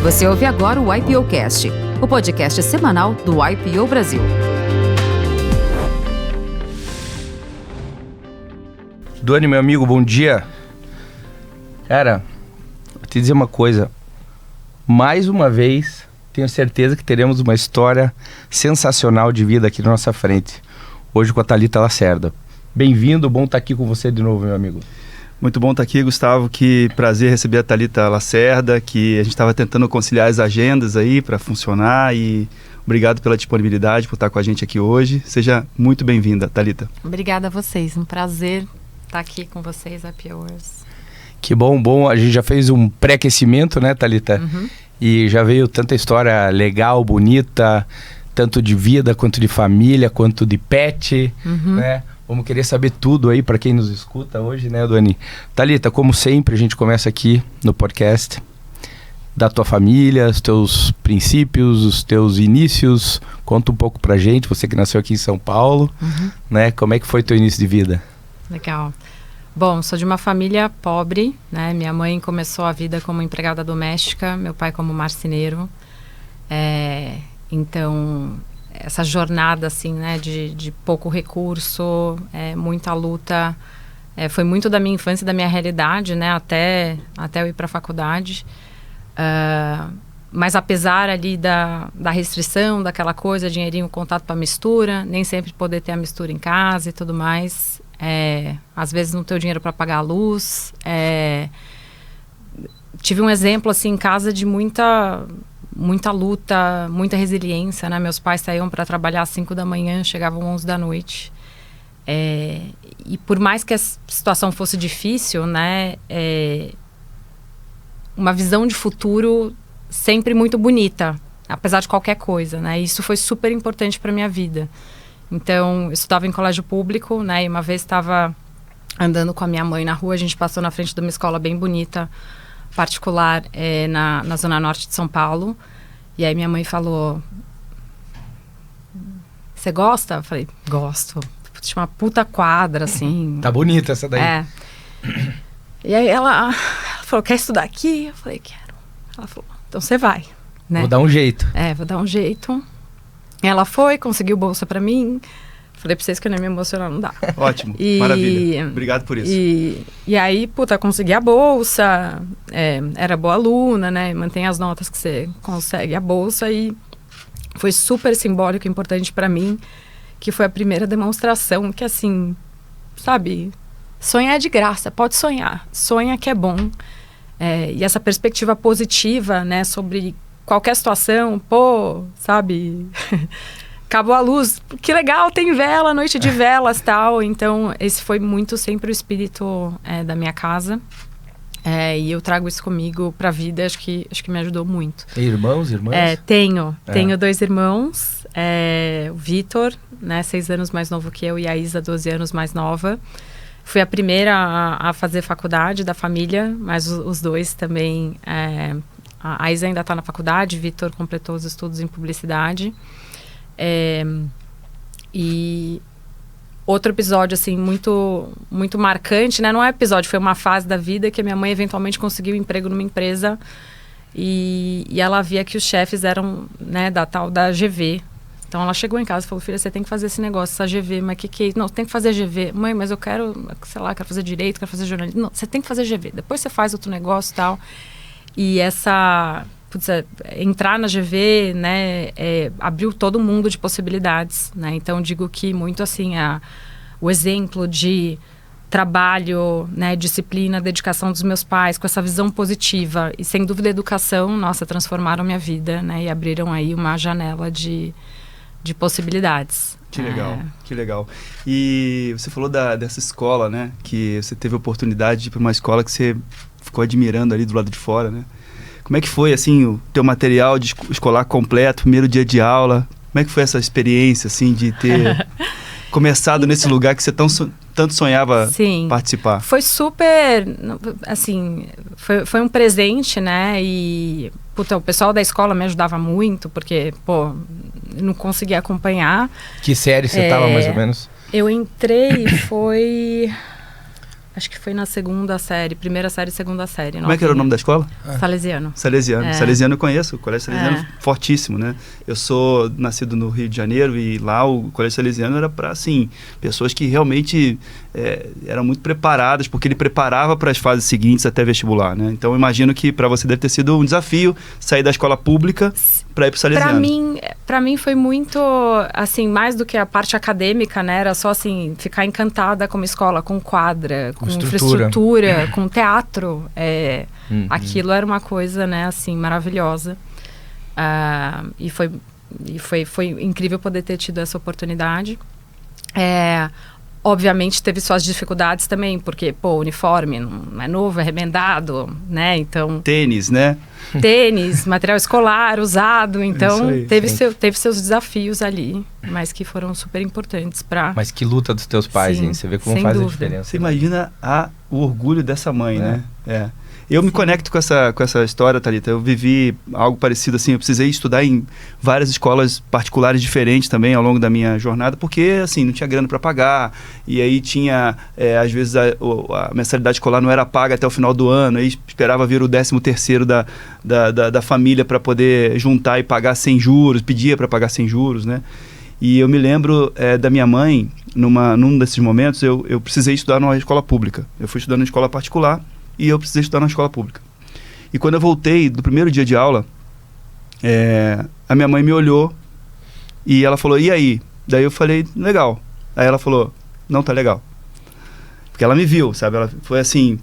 Você ouve agora o IPOcast, o podcast semanal do IPO Brasil. Duane, meu amigo, bom dia. Cara, vou te dizer uma coisa. Mais uma vez, tenho certeza que teremos uma história sensacional de vida aqui na nossa frente. Hoje com a Thalita Lacerda. Bem-vindo, bom estar aqui com você de novo, meu amigo. Muito bom estar aqui, Gustavo. Que prazer receber a Thalita Lacerda, que a gente estava tentando conciliar as agendas aí para funcionar, e obrigado pela disponibilidade, por estar com a gente aqui hoje. Seja muito bem-vinda, Thalita. Obrigada a vocês, um prazer estar aqui com vocês, IPOers. Que bom. A gente já fez um pré-aquecimento, né, Thalita? Uhum. E já veio tanta história legal, bonita, tanto de vida, quanto de família, quanto de pet, né? Vamos querer saber tudo aí para quem nos escuta hoje, né, Duane? Thalita, como sempre, a gente começa aqui no podcast da tua família, os teus princípios, os teus inícios. Conta um pouco pra gente, você que nasceu aqui em São Paulo, né? Como é que foi teu início de vida? Legal. Bom, sou de uma família pobre, né? Minha mãe começou a vida como empregada doméstica, meu pai como marceneiro. Então, essa jornada, assim, né, de pouco recurso, muita luta, foi muito da minha infância e da minha realidade, né, até eu ir para a faculdade. Mas apesar ali da restrição, daquela coisa, dinheirinho, contato para mistura, nem sempre poder ter a mistura em casa e tudo mais, às vezes não ter o dinheiro para pagar a luz. Tive um exemplo, assim, em casa de muita luta, muita resiliência, né? Meus pais saíam para trabalhar às 5 da manhã, chegavam 11 da noite. E por mais que a situação fosse difícil, né? Uma visão de futuro sempre muito bonita, apesar de qualquer coisa, né? Isso foi super importante para minha vida. Então, eu estudava em colégio público, né? E uma vez estava andando com a minha mãe na rua, a gente passou na frente de uma escola bem bonita, particular, na zona norte de São Paulo. E aí minha mãe falou: você gosta? Eu falei: gosto. Tinha uma puta quadra, assim. Tá bonita essa daí. E aí ela falou: quer estudar aqui? Eu falei: quero. Ela falou: então você vai, né? Vou dar um jeito. Vou dar um jeito. Ela foi, conseguiu bolsa pra mim. Falei pra vocês que eu nem me emocionar, não dá. Ótimo, maravilha. Obrigado por isso. E aí, consegui a bolsa, era boa aluna, né? Mantém as notas que você consegue a bolsa, e foi super simbólico e importante pra mim, que foi a primeira demonstração que, assim, sabe, sonhar é de graça, pode sonhar, sonha que é bom. E essa perspectiva positiva, né, sobre qualquer situação, sabe... Acabou a luz, que legal, tem vela, noite de velas, tal. Então, esse foi muito sempre o espírito da minha casa. E eu trago isso comigo pra vida, acho que me ajudou muito. Tem irmãos, irmãs? Tenho 2 irmãos. O Vitor, né, 6 anos mais novo que eu, e a Isa, 12 anos mais nova. Fui a primeira a fazer faculdade da família, mas os dois também... a Isa ainda está na faculdade, o Vitor completou os estudos em publicidade. E outro episódio, assim, muito, muito marcante, né? Não é episódio, foi uma fase da vida que a minha mãe eventualmente conseguiu um emprego numa empresa, e ela via que os chefes eram, né, da GV. Então ela chegou em casa e falou: filha, você tem que fazer esse negócio, essa GV. Mas que é isso? Não, tem que fazer GV. Mãe, mas eu quero, sei lá, quero fazer direito, quero fazer jornalismo. Não, você tem que fazer GV, depois você faz outro negócio e tal. E essa... entrar na GV, né, abriu todo um mundo de possibilidades, né? Então, digo que muito, assim, o exemplo de trabalho, né, disciplina, dedicação dos meus pais, com essa visão positiva e, sem dúvida, a educação, nossa, transformaram minha vida, né? E abriram aí uma janela de possibilidades. Que legal, que legal. E você falou dessa escola, né, que você teve a oportunidade de ir para uma escola que você ficou admirando ali do lado de fora, né? Como é que foi, assim, o teu material de escolar completo, primeiro dia de aula? Como é que foi essa experiência, assim, de ter começado nesse lugar que você tanto sonhava participar? Foi super, assim, foi um presente, né? E, o pessoal da escola me ajudava muito, porque, não conseguia acompanhar. Que série você estava, mais ou menos? Eu entrei, foi... Acho que foi na segunda série, primeira série, segunda série. Como é que era o nome da escola? Salesiano. Salesiano. Salesiano eu conheço, o Colégio Salesiano fortíssimo, né? Eu sou nascido no Rio de Janeiro e lá o Colégio Salesiano era para, assim, pessoas que realmente eram muito preparadas, porque ele preparava para as fases seguintes até vestibular, né? Então eu imagino que para você deve ter sido um desafio sair da escola pública para ir para o Salesiano. Para mim foi muito, assim, mais do que a parte acadêmica, né? Era só, assim, ficar encantada com uma escola, com quadra, com infraestrutura, com teatro. Aquilo era uma coisa, né, assim, maravilhosa. E foi incrível poder ter tido essa oportunidade. Obviamente teve suas dificuldades também, porque, pô, o uniforme não é novo, é remendado, né? Então... Tênis, né? Tênis, material escolar usado, então teve seus desafios ali, mas que foram super importantes para... Mas que luta dos teus pais, hein? Você vê como faz a diferença. Você imagina o orgulho dessa mãe, né? Eu me conecto com essa história, Thalita. Eu vivi algo parecido assim. Eu precisei estudar em várias escolas particulares diferentes também ao longo da minha jornada, porque assim, não tinha grana para pagar. E aí tinha, às vezes, a mensalidade escolar não era paga até o final do ano. Aí esperava vir o 13º da família para poder juntar e pagar sem juros. Pedia para pagar sem juros, né? E eu me lembro da minha mãe, num desses momentos, eu precisei estudar numa escola pública. Eu fui estudando em escola particular e eu precisei estudar na escola pública. E quando eu voltei do primeiro dia de aula, a minha mãe me olhou e ela falou, e aí? Daí eu falei, legal. Aí ela falou, não tá legal. Porque ela me viu, sabe?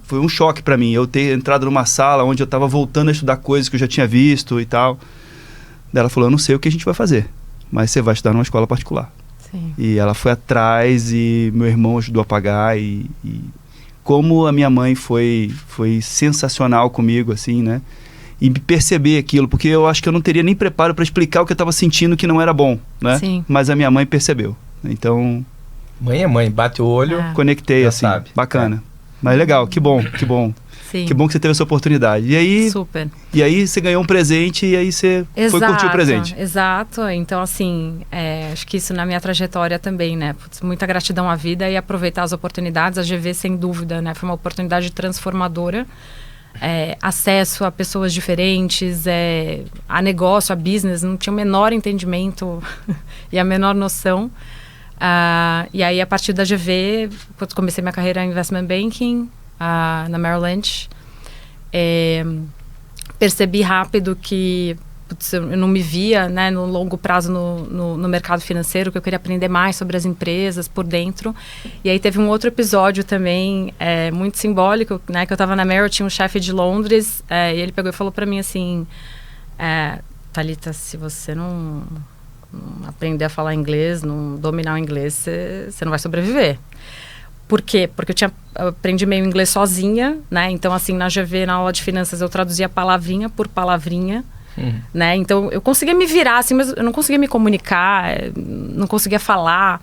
Foi um choque pra mim. Eu ter entrado numa sala onde eu tava voltando a estudar coisas que eu já tinha visto e tal. Daí ela falou, eu não sei o que a gente vai fazer, mas você vai estudar numa escola particular. Sim. E ela foi atrás e meu irmão ajudou a pagar e como a minha mãe foi sensacional comigo, assim, né? E perceber aquilo, porque eu acho que eu não teria nem preparo para explicar o que eu estava sentindo que não era bom, né? Sim. Mas a minha mãe percebeu. Então... Mãe é mãe, bate o olho... Conectei, assim, sabe. Bacana. Mas legal, que bom, que bom. Sim. Que bom que você teve essa oportunidade. E aí... Super. E aí você ganhou um presente e aí você foi curtir o presente. Exato. Então, assim, acho que isso na minha trajetória também, né? Putz, muita gratidão à vida e aproveitar as oportunidades. A GV, sem dúvida, né? Foi uma oportunidade transformadora. Acesso a pessoas diferentes, a negócio, a business. Não tinha o menor entendimento e a menor noção. E aí, a partir da GV, quando comecei minha carreira em Investment Banking, na Merrill Lynch, percebi rápido que eu não me via, né, no longo prazo no mercado financeiro, que eu queria aprender mais sobre as empresas por dentro. E aí teve um outro episódio também muito simbólico, né, que eu estava na Merrill, tinha um chefe de Londres, e ele pegou e falou para mim assim, Thalita, se você não aprender a falar inglês, não dominar o inglês, você não vai sobreviver. Por quê? Porque eu aprendi meio inglês sozinha, né? Então, assim, na GV, na aula de finanças, eu traduzia palavrinha por palavrinha, né? Então, eu conseguia me virar, assim, mas eu não conseguia me comunicar, não conseguia falar.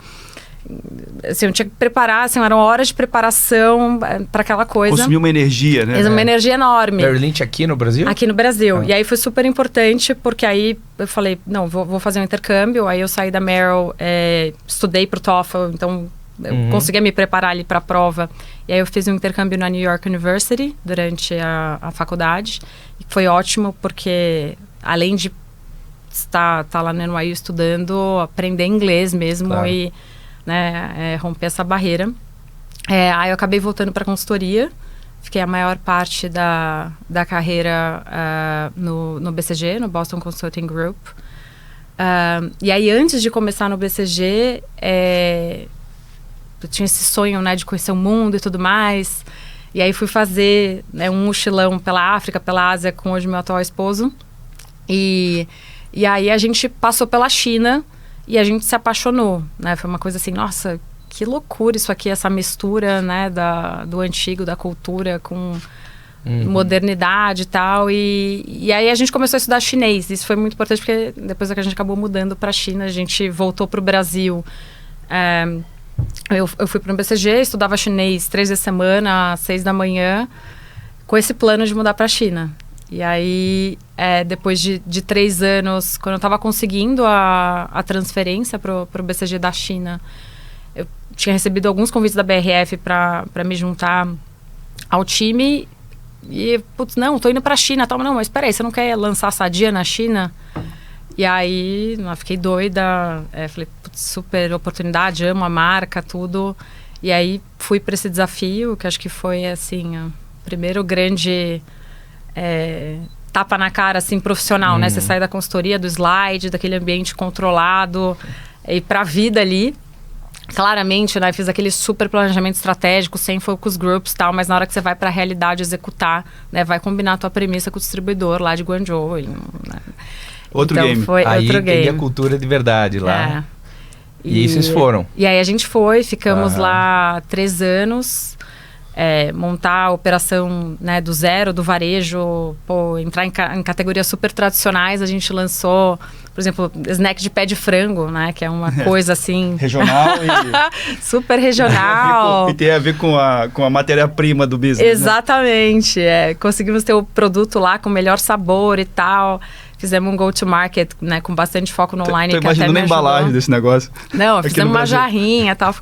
Assim, eu tinha que preparar, assim, eram horas de preparação para aquela coisa. Consumiu uma energia, né? Uma energia enorme. Merrill Lynch aqui no Brasil? Aqui no Brasil. E aí foi super importante, porque aí eu falei, não, vou fazer um intercâmbio. Aí eu saí da Merrill, estudei pro TOEFL, então... Eu conseguia me preparar ali para a prova. E aí eu fiz um intercâmbio na New York University durante a faculdade. E foi ótimo porque, além de estar lá no NYU estudando, aprender inglês mesmo, claro. E né, romper essa barreira. Aí eu acabei voltando para a consultoria. Fiquei a maior parte da carreira no BCG, no Boston Consulting Group. E aí, antes de começar no BCG... eu tinha esse sonho, né, de conhecer o mundo e tudo mais. E aí fui fazer, né, um mochilão pela África, pela Ásia, com hoje meu atual esposo. E aí a gente passou pela China e a gente se apaixonou, né? Foi uma coisa assim, nossa, que loucura isso aqui, essa mistura, né, do antigo, da cultura com modernidade e tal. E aí a gente começou a estudar chinês. Isso foi muito importante porque depois que a gente acabou mudando para a China, a gente voltou para o Brasil. Eu fui para o BCG, estudava chinês 3 vezes a semana, às 6 da manhã, com esse plano de mudar para a China. E aí, depois de 3 anos, quando eu estava conseguindo a transferência para o BCG da China, tinha recebido alguns convites da BRF para me juntar ao time. E, putz, não, tô indo pra China. Tal. Não, mas peraí, você não quer lançar Sadia na China? E aí, fiquei doida. Falei, putz, super oportunidade, amo a marca, tudo. E aí, fui para esse desafio, que acho que foi, assim, o primeiro grande tapa na cara, assim, profissional, né? Você sai da consultoria, do slide, daquele ambiente controlado, e pra vida ali. Claramente, né? Fiz aquele super planejamento estratégico, sem focus groups e tal, mas na hora que você vai pra realidade executar, né? Vai combinar a tua premissa com o distribuidor lá de Guangzhou. Né? Outro então, game. Foi aí outro game. tem a cultura de verdade lá. E aí vocês foram. E aí a gente ficamos lá 3 anos, montar a operação, né, do zero, do varejo, entrar em categorias super tradicionais. A gente lançou, por exemplo, snack de pé de frango, né, que é uma coisa assim... Regional e... super regional. E tem a ver com a matéria-prima do business, exatamente. Conseguimos ter o produto lá com melhor sabor e tal. Fizemos um go-to-market, né, com bastante foco no online. Tô imaginando a embalagem desse negócio. Não, fizemos uma jarrinha e tal.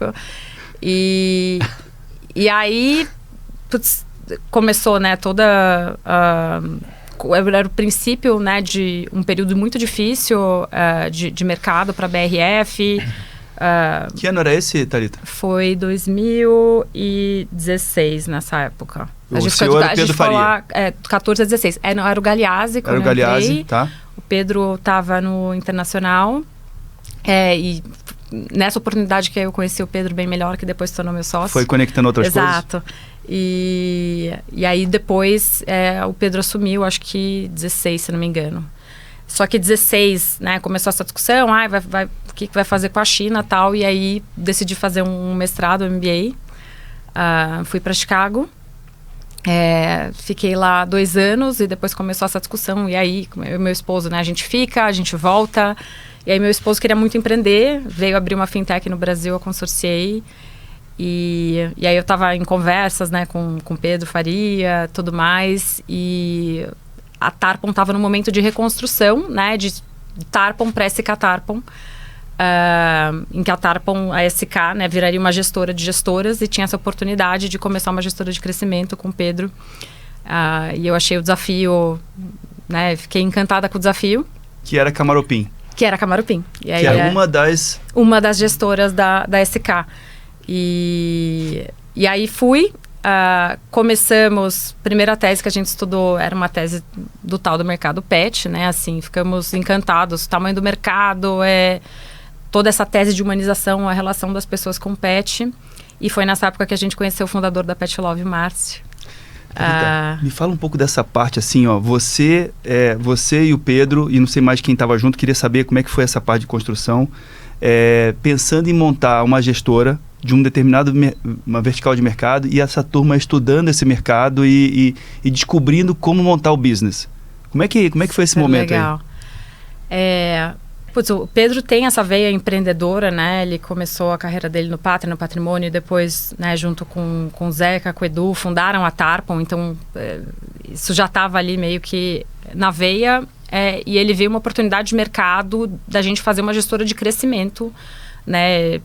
E aí, putz, começou, né, toda... era o princípio, né, de um período muito difícil de mercado para a BRF. Que ano era esse, Thalita? Foi 2016, nessa época. O senhor era o Pedro Faria. 14 a 16. Não, era o Galeazzi quando era o Galeazzi, tá. O Pedro estava no Internacional. E nessa oportunidade que eu conheci o Pedro bem melhor, que depois se tornou meu sócio. Foi conectando outras coisas? Exato. E aí depois o Pedro assumiu, acho que 16, se não me engano. Só que 16, né, começou essa discussão, o que vai fazer com a China e tal, e aí decidi fazer um mestrado, um MBA. Fui para Chicago, fiquei lá 2 anos e depois começou essa discussão, e aí eu e meu esposo, né, a gente fica, a gente volta, e aí meu esposo queria muito empreender, veio abrir uma fintech no Brasil, eu consorciei, e aí eu estava em conversas, né, com Pedro Faria, tudo mais, e... A Tarpon estava no momento de reconstrução, né, de Tarpon para SK Tarpon, em que a Tarpon, a SK, né, viraria uma gestora de gestoras e tinha essa oportunidade de começar uma gestora de crescimento com o Pedro. E eu achei o desafio, né, fiquei encantada com o desafio. Que era Kamaroopin. Que era Kamaroopin. E aí, que era uma das... Uma das gestoras da SK. E aí fui... começamos, primeira tese que a gente estudou era uma tese do tal do mercado pet, né, assim, ficamos encantados, o tamanho do mercado, toda essa tese de humanização, a relação das pessoas com o pet, e foi nessa época que a gente conheceu o fundador da Pet Love, Márcio. Me fala um pouco dessa parte, assim, ó, você e o Pedro, e não sei mais quem estava junto, queria saber como é que foi essa parte de construção, pensando em montar uma gestora de um determinado uma vertical de mercado, e essa turma estudando esse mercado e descobrindo como montar o business. Como é que foi esse momento legal. Aí? O Pedro tem essa veia empreendedora, né? Ele começou a carreira dele no Pátria, no Patrimônio, e depois, né, junto com o Zeca, com o Edu, fundaram a Tarpon. Então, isso já estava ali meio que na veia, e ele viu uma oportunidade de mercado da gente fazer uma gestora de crescimento, né?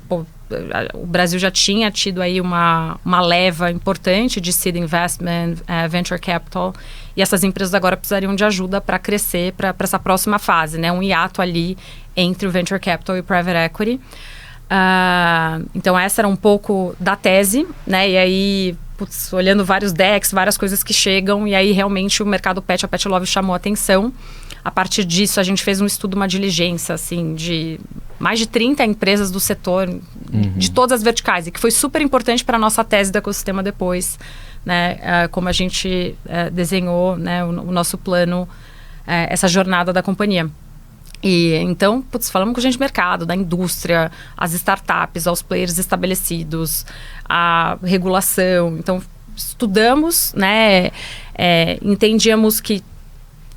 O Brasil já tinha tido aí uma leva importante de seed investment, venture capital, e essas empresas agora precisariam de ajuda para crescer para essa próxima fase, né? Um hiato ali entre o venture capital e o private equity. Então essa era um pouco da tese, né? E aí, olhando vários decks, várias coisas que chegam, e aí realmente o mercado pet, a Pet Love chamou a atenção. A partir disso, a gente fez um estudo, uma diligência, assim, de mais de 30 empresas do setor, de todas as verticais, e que foi super importante para a nossa tese do ecossistema depois, né? Como a gente desenhou, né, o nosso plano, essa jornada da companhia. E então, falamos com gente do mercado, da indústria, as startups, aos players estabelecidos, a regulação. Então, estudamos, né, entendíamos que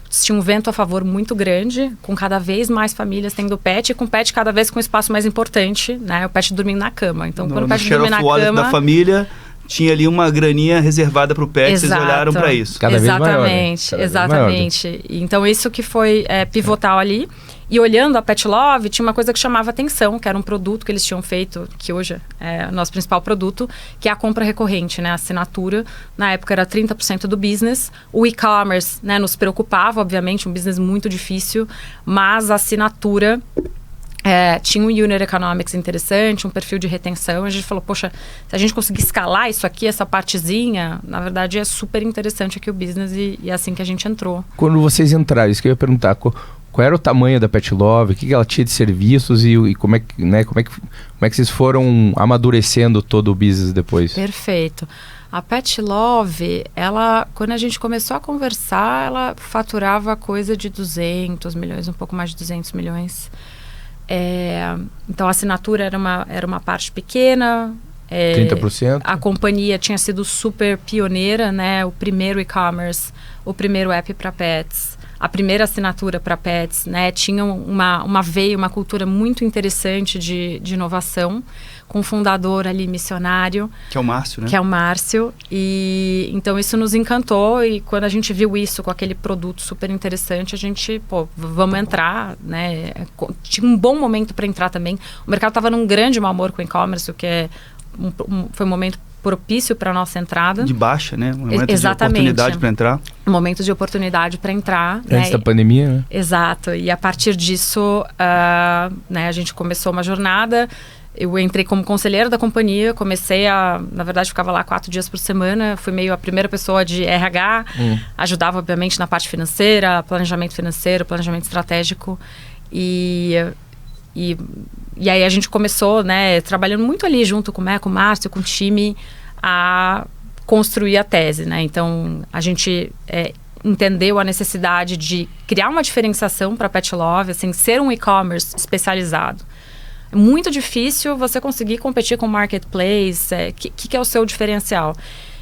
tinha um vento a favor muito grande, com cada vez mais famílias tendo pet, e com pet cada vez com um espaço mais importante, né? O pet dormindo na cama. Então, quando o pet dorme na cama... da família, tinha ali uma graninha reservada para o pet, vocês olharam para isso. Cada vez maior, né? Exatamente. Então isso que foi pivotal ali. E olhando a Pet Love, tinha uma coisa que chamava atenção, que era um produto que eles tinham feito, que hoje é o nosso principal produto, que é a compra recorrente, né? A assinatura. Na época era 30% do business. O e-commerce, né, nos preocupava, obviamente, um business muito difícil, mas a assinatura tinha um unit economics interessante, um perfil de retenção. A gente falou, poxa, se a gente conseguir escalar isso aqui, essa partezinha, na verdade é super interessante aqui o business e é assim que a gente entrou. Quando vocês entraram, isso que eu ia perguntar, qual era o tamanho da Pet Love, o que ela tinha de serviços e como é que vocês foram amadurecendo todo o business depois? Perfeito. A Pet Love, quando a gente começou a conversar, ela faturava coisa de 200 milhões, um pouco mais de 200 milhões. Então a assinatura era uma parte pequena. 30%? A companhia tinha sido super pioneira, né? O primeiro e-commerce, o primeiro app para pets, a primeira assinatura para pets, né? Tinha uma veia, uma cultura muito interessante de inovação, com um fundador ali missionário. Que é o Márcio, né? Que é o Márcio. E então isso nos encantou e quando a gente viu isso com aquele produto super interessante, a gente, vamos entrar, né? Tinha um bom momento para entrar também. O mercado estava num grande mau humor com o e-commerce, o que foi um momento propício para a nossa entrada. De baixa, né? Um momento Exatamente. de oportunidade para entrar. Um momento de oportunidade para entrar. Antes da pandemia, né? Exato. E a partir disso, né, a gente começou uma jornada. Eu entrei como conselheira da companhia, na verdade, ficava lá 4 dias por semana, fui meio a primeira pessoa de RH, ajudava, obviamente, na parte financeira, planejamento financeiro, planejamento estratégico. E aí a gente começou, né, trabalhando muito ali junto com o Márcio, com o time, a construir a tese, né? Então, a gente entendeu a necessidade de criar uma diferenciação para a Pet Love, assim, ser um e-commerce especializado. É muito difícil você conseguir competir com o marketplace, que é o seu diferencial.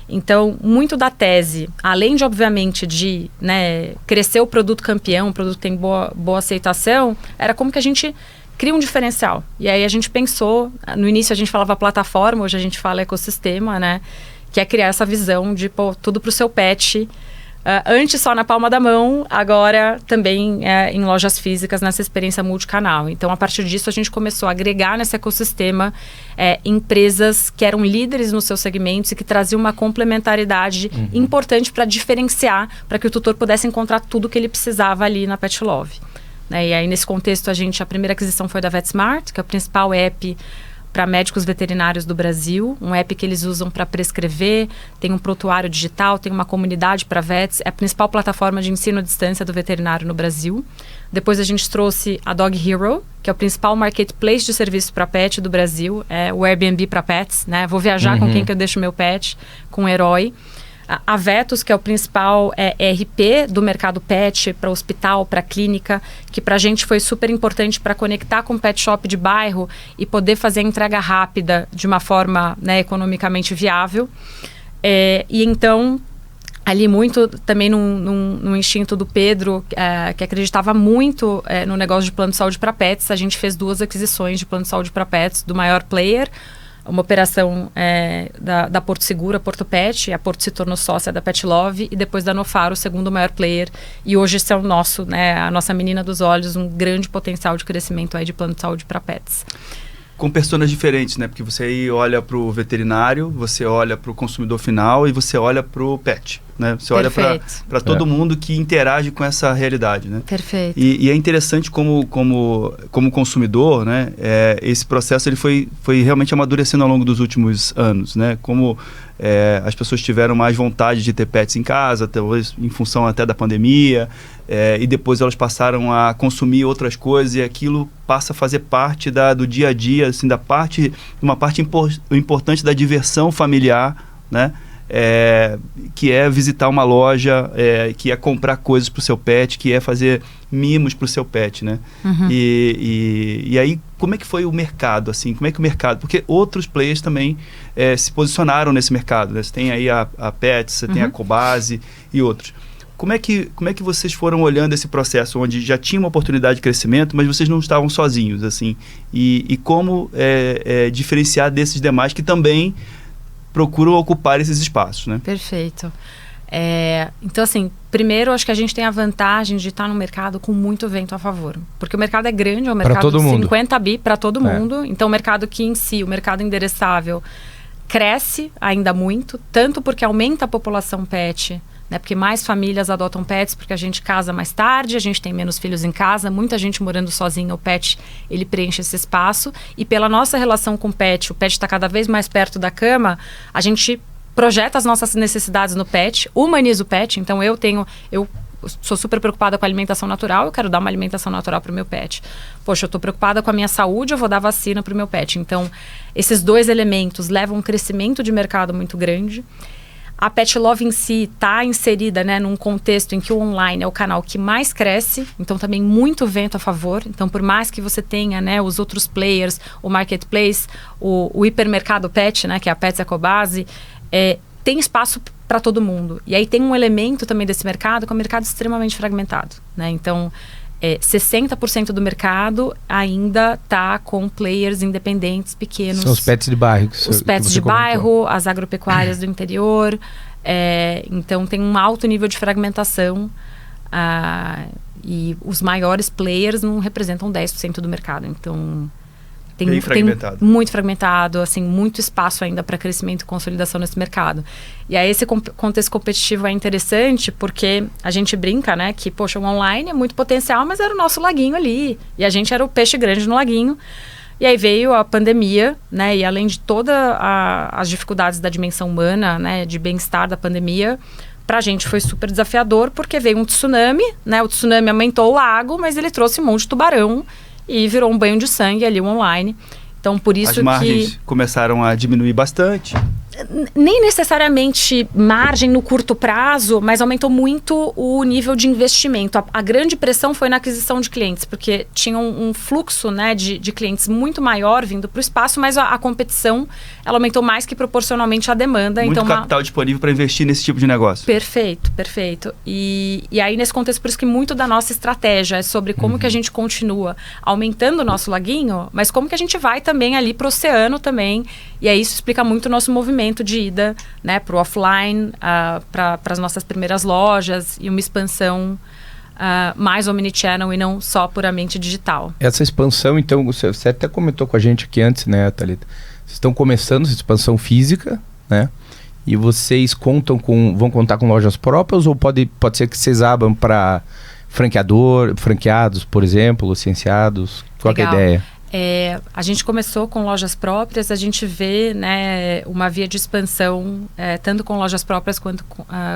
Então, muito da tese, além de, obviamente, de, né, crescer o produto campeão, o produto tem boa aceitação, era como que a gente cria um diferencial. E aí a gente pensou, no início a gente falava plataforma, hoje a gente fala ecossistema, né? Que é criar essa visão de tudo para o seu pet. Antes só na palma da mão, agora também em lojas físicas, nessa experiência multicanal. Então, a partir disso, a gente começou a agregar nesse ecossistema empresas que eram líderes nos seus segmentos e que traziam uma complementaridade importante para diferenciar, para que o tutor pudesse encontrar tudo que ele precisava ali na Pet Love. E aí, nesse contexto, a primeira aquisição foi da VetSmart, que é o principal app para médicos veterinários do Brasil, um app que eles usam para prescrever, tem um prontuário digital, tem uma comunidade para vets, é a principal plataforma de ensino à distância do veterinário no Brasil. Depois a gente trouxe a Dog Hero, que é o principal marketplace de serviços para pet do Brasil, é o Airbnb para pets, né? Vou viajar com quem que eu deixo meu pet, com o Herói. A Vetus, que é o principal ERP do mercado pet, para hospital, para clínica, que para a gente foi super importante para conectar com o pet shop de bairro e poder fazer a entrega rápida de uma forma, né, economicamente viável. E então, ali muito também num instinto do Pedro, que acreditava muito no negócio de plano de saúde para pets, a gente fez 2 aquisições de plano de saúde para pets do maior player, uma operação da Porto Seguro, a Porto Pet, a Porto se tornou sócia da Pet Love, e depois da Nofaro, o segundo maior player, e hoje esse é o nosso, né, a nossa menina dos olhos, um grande potencial de crescimento aí de plano de saúde para pets. Com personas diferentes, né? Porque você aí olha para o veterinário, você olha para o consumidor final e você olha para o pet, né? Você olha para todo mundo que interage com essa realidade, né? Perfeito. E é interessante como consumidor, né? Esse processo ele foi realmente amadurecendo ao longo dos últimos anos, né? Como as pessoas tiveram mais vontade de ter pets em casa, talvez em função até da pandemia, e depois elas passaram a consumir outras coisas e aquilo passa a fazer parte do dia a dia, assim, uma parte importante da diversão familiar, né? Que é visitar uma loja, que é comprar coisas para o seu pet, que é fazer mimos para o seu pet, né? E aí, como é que foi o mercado, assim? Como é que o mercado... Porque outros players também se posicionaram nesse mercado, né? Você tem aí a Pets, você tem a Cobase e outros. Como é que vocês foram olhando esse processo, onde já tinha uma oportunidade de crescimento, mas vocês não estavam sozinhos, assim? E como diferenciar desses demais que também procuram ocupar esses espaços, né? Perfeito. Então, assim, primeiro, acho que a gente tem a vantagem de estar no mercado com muito vento a favor. Porque o mercado é grande, é um mercado de 50 bi para todo mundo. Então, o mercado que em si, o mercado endereçável, cresce ainda muito, tanto porque aumenta a população pet, né? Porque mais famílias adotam pets, porque a gente casa mais tarde, a gente tem menos filhos em casa, muita gente morando sozinha, o pet, ele preenche esse espaço. E pela nossa relação com o pet está cada vez mais perto da cama, a gente projeta as nossas necessidades no pet, humaniza o pet. Então eu sou super preocupada com a alimentação natural, eu quero dar uma alimentação natural para o meu pet. Poxa, eu estou preocupada com a minha saúde, eu vou dar vacina para o meu pet. Então, esses dois elementos levam a um crescimento de mercado muito grande. A Pet Love em si está inserida, né, num contexto em que o online é o canal que mais cresce, então também muito vento a favor. Então, por mais que você tenha, né, os outros players, o marketplace, o hipermercado pet, né, que é a Pets Ecobase, tem espaço para todo mundo. E aí tem um elemento também desse mercado, que é um mercado extremamente fragmentado, né? Então, 60% do mercado ainda está com players independentes, pequenos. São os pets de bairro. Os pets de bairro, as agropecuárias do interior. Então, tem um alto nível de fragmentação. E os maiores players não representam 10% do mercado. Então, tem muito fragmentado, assim, muito espaço ainda para crescimento e consolidação nesse mercado. E aí esse contexto competitivo é interessante porque a gente brinca, né, que, poxa, o online é muito potencial, mas era o nosso laguinho ali. E a gente era o peixe grande no laguinho. E aí veio a pandemia, né, e além de todas as dificuldades da dimensão humana, né, de bem-estar da pandemia, pra gente foi super desafiador porque veio um tsunami, né, o tsunami aumentou o lago, mas ele trouxe um monte de tubarão e virou um banho de sangue ali online. Então, por isso as margens começaram a diminuir bastante. Nem necessariamente margem no curto prazo, mas aumentou muito o nível de investimento. A grande pressão foi na aquisição de clientes, porque tinha um fluxo, né, de clientes muito maior vindo para o espaço, mas a competição ela aumentou mais que proporcionalmente à demanda. Muito então, capital disponível para investir nesse tipo de negócio. Perfeito, perfeito. E aí, nesse contexto, por isso que muito da nossa estratégia é sobre como que a gente continua aumentando o nosso laguinho, mas como que a gente vai também ali para o oceano também. E aí isso explica muito o nosso movimento de ida, né, para o offline, para as nossas primeiras lojas e uma expansão mais omnichannel e não só puramente digital. Essa expansão, então, você até comentou com a gente aqui antes, né, Thalita? Vocês estão começando essa expansão física, né? E vocês vão contar com lojas próprias ou pode ser que vocês abram para franqueados, por exemplo, licenciados? Qual que é a ideia? A gente começou com lojas próprias, a gente vê, né, uma via de expansão tanto com lojas próprias quanto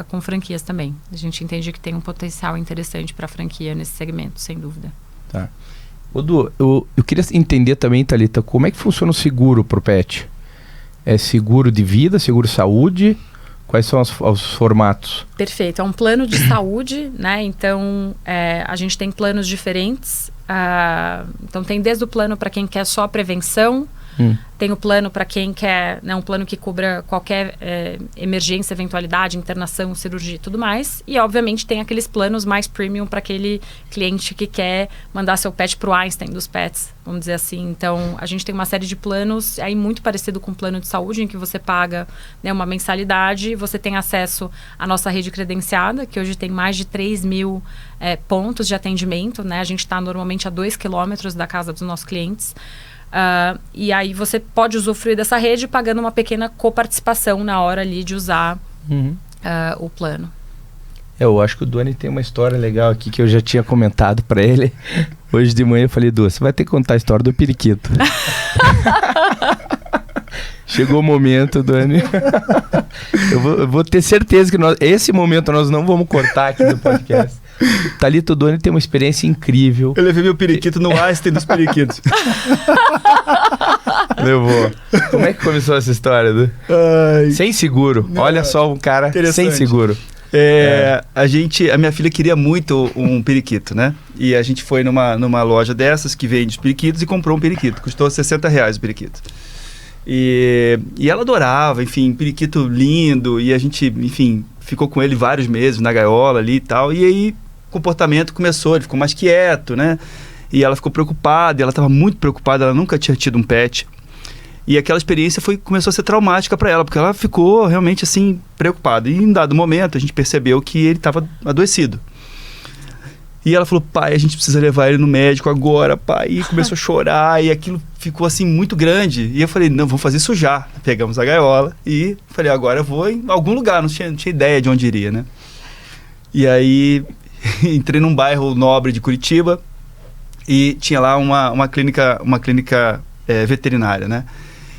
com franquias também. A gente entende que tem um potencial interessante para a franquia nesse segmento, sem dúvida. Tá. Odu, eu queria entender também, Thalita, como é que funciona o seguro para o pet? É seguro de vida, seguro de saúde? Quais são os formatos? Perfeito, é um plano de saúde, né? Então, a gente tem planos diferentes. Então, tem desde o plano para quem quer só prevenção, tem o plano para quem quer, né, um plano que cubra qualquer emergência, eventualidade, internação, cirurgia e tudo mais. E, obviamente, tem aqueles planos mais premium para aquele cliente que quer mandar seu pet para o Einstein dos pets, vamos dizer assim. Então, a gente tem uma série de planos aí muito parecido com o plano de saúde, em que você paga, né, uma mensalidade, você tem acesso à nossa rede credenciada, que hoje tem mais de 3 mil pontos de atendimento, né? A gente está normalmente a 2 quilômetros da casa dos nossos clientes. E aí você pode usufruir dessa rede pagando uma pequena coparticipação na hora ali de usar o plano. Eu acho que o Duane tem uma história legal aqui que eu já tinha comentado para ele. Hoje de manhã eu falei, Du, você vai ter que contar a história do periquito. Chegou o momento, Duane. Eu vou ter certeza que esse momento nós não vamos cortar aqui no podcast. Thalita, o Duane tem uma experiência incrível. Eu levei meu periquito no Einstein dos periquitos. Levou. Como é que começou essa história, Du? Sem seguro. Não, olha só um cara sem seguro. A minha filha queria muito um periquito, né? E a gente foi numa loja dessas que vende os periquitos e comprou um periquito. Custou R$60 o periquito. E ela adorava, enfim, periquito lindo. E a gente, enfim, ficou com ele vários meses na gaiola ali e tal. E aí o comportamento começou, ele ficou mais quieto, né? E ela ficou preocupada, ela estava muito preocupada, ela nunca tinha tido um pet. E aquela experiência começou a ser traumática para ela, porque ela ficou realmente assim preocupada. E em dado momento a gente percebeu que ele estava adoecido. E ela falou, pai, a gente precisa levar ele no médico agora, pai. E começou a chorar e aquilo ficou assim muito grande. E eu falei, não, vamos fazer isso já. Pegamos a gaiola e falei, agora eu vou em algum lugar. Não tinha ideia de onde iria, né? E aí entrei num bairro nobre de Curitiba e tinha lá uma clínica veterinária, né?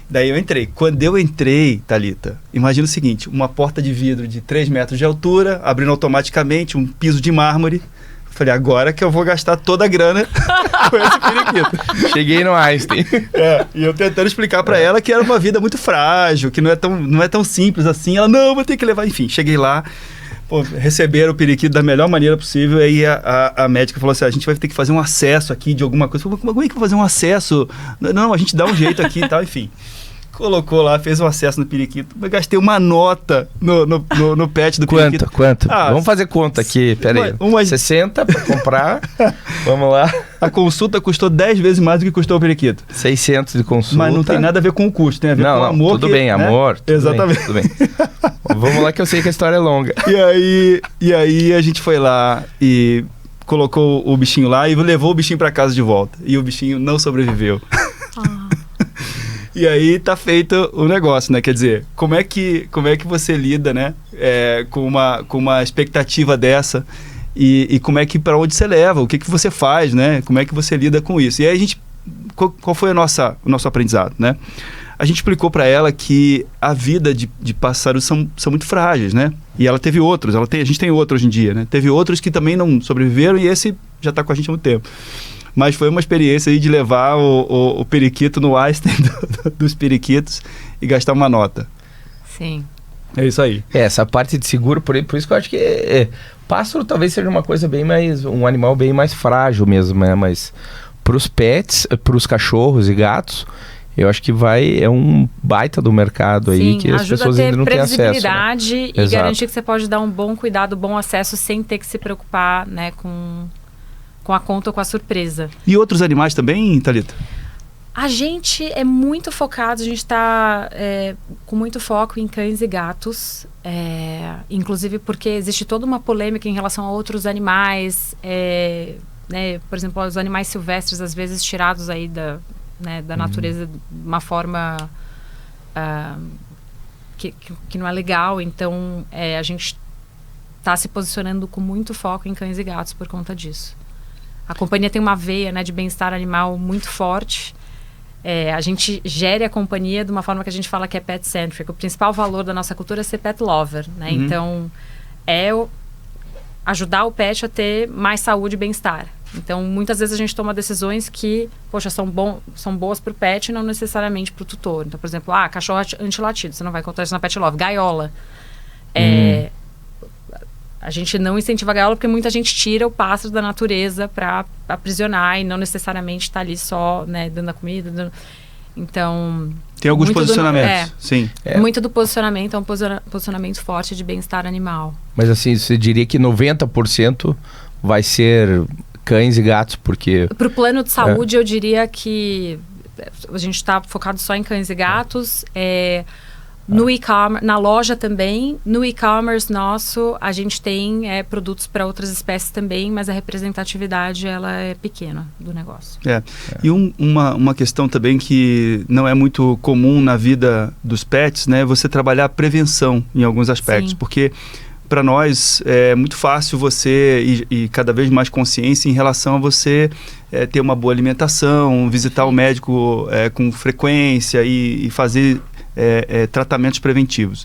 Daí eu entrei. Quando eu entrei, Thalita, imagina o seguinte, uma porta de vidro de 3 metros de altura, abrindo automaticamente, um piso de mármore. Falei, agora que eu vou gastar toda a grana com esse periquito. Cheguei no Einstein. E eu tentando explicar pra ela que era uma vida muito frágil, que não é tão simples assim. Ela, não, vou ter que levar. Enfim, cheguei lá, receberam o periquito da melhor maneira possível. Aí a médica falou assim, a gente vai ter que fazer um acesso aqui de alguma coisa. Eu falei, como é que eu vou fazer um acesso? Não, a gente dá um jeito aqui e tal, enfim. Colocou lá, fez um acesso no periquito. Eu gastei uma nota no pet do periquito. Quanto? Vamos fazer conta aqui, peraí. 60 para comprar. Vamos lá. A consulta custou 10 vezes mais do que custou o periquito. 600 de consulta. Mas não tem nada a ver com o custo, tem a ver com o amor. Tudo bem, amor. Exatamente. Tudo bem. Vamos lá que eu sei que a história é longa. E aí a gente foi lá e colocou o bichinho lá e levou o bichinho para casa de volta. E o bichinho não sobreviveu. E aí tá feito o negócio, né? Quer dizer, como é que você lida, né? Com uma expectativa dessa e como é que, para onde você leva, o que você faz, né? Como é que você lida com isso? E aí qual foi o nosso aprendizado, né? A gente explicou para ela que a vida de pássaros são muito frágeis, né? E ela teve outros, a gente tem outro hoje em dia, né? Teve outros que também não sobreviveram e esse já tá com a gente há muito tempo. Mas foi uma experiência aí de levar o periquito no Einstein dos periquitos e gastar uma nota. Sim. É isso aí. Essa parte de seguro, por isso que eu acho que pássaro talvez seja uma coisa bem mais, um animal bem mais frágil mesmo, né? Mas para os pets, para os cachorros e gatos, eu acho que é um baita do mercado aí. Sim, que as pessoas ainda não têm acesso. Previsibilidade, né? E Exato. garantir que você pode dar um bom cuidado, bom acesso sem ter que se preocupar, né, com a conta ou com a surpresa. E outros animais também, Thalita? A gente é muito focado, a gente está com muito foco em cães e gatos, inclusive porque existe toda uma polêmica em relação a outros animais, né, por exemplo, os animais silvestres às vezes tirados aí da natureza de uma forma que não é legal, então a gente está se posicionando com muito foco em cães e gatos por conta disso. A companhia tem uma veia, né, de bem-estar animal muito forte. A gente gere a companhia de uma forma que a gente fala que é pet-centric. O principal valor da nossa cultura é ser pet lover, né? Então, ajudar o pet a ter mais saúde e bem-estar. Então, muitas vezes a gente toma decisões que, poxa, são boas para o pet e não necessariamente para o tutor. Então, por exemplo, cachorro antilatido, você não vai encontrar isso na pet love. Gaiola. A gente não incentiva a gaiola porque muita gente tira o pássaro da natureza para aprisionar e não necessariamente está ali só, né, dando a comida. Então... Tem alguns posicionamentos, sim. Muito do posicionamento é um posicionamento forte de bem-estar animal. Mas assim, você diria que 90% vai ser cães e gatos, porque... Para o plano de saúde, eu diria que a gente está focado só em cães e gatos. No e-commerce, na loja também, no e-commerce nosso, a gente tem produtos para outras espécies também, mas a representatividade ela é pequena do negócio. E uma questão também que não é muito comum na vida dos pets, né? Você trabalhar a prevenção em alguns aspectos, Sim. porque para nós é muito fácil você e cada vez mais consciência em relação a você ter uma boa alimentação, visitar o médico com frequência e fazer tratamentos preventivos.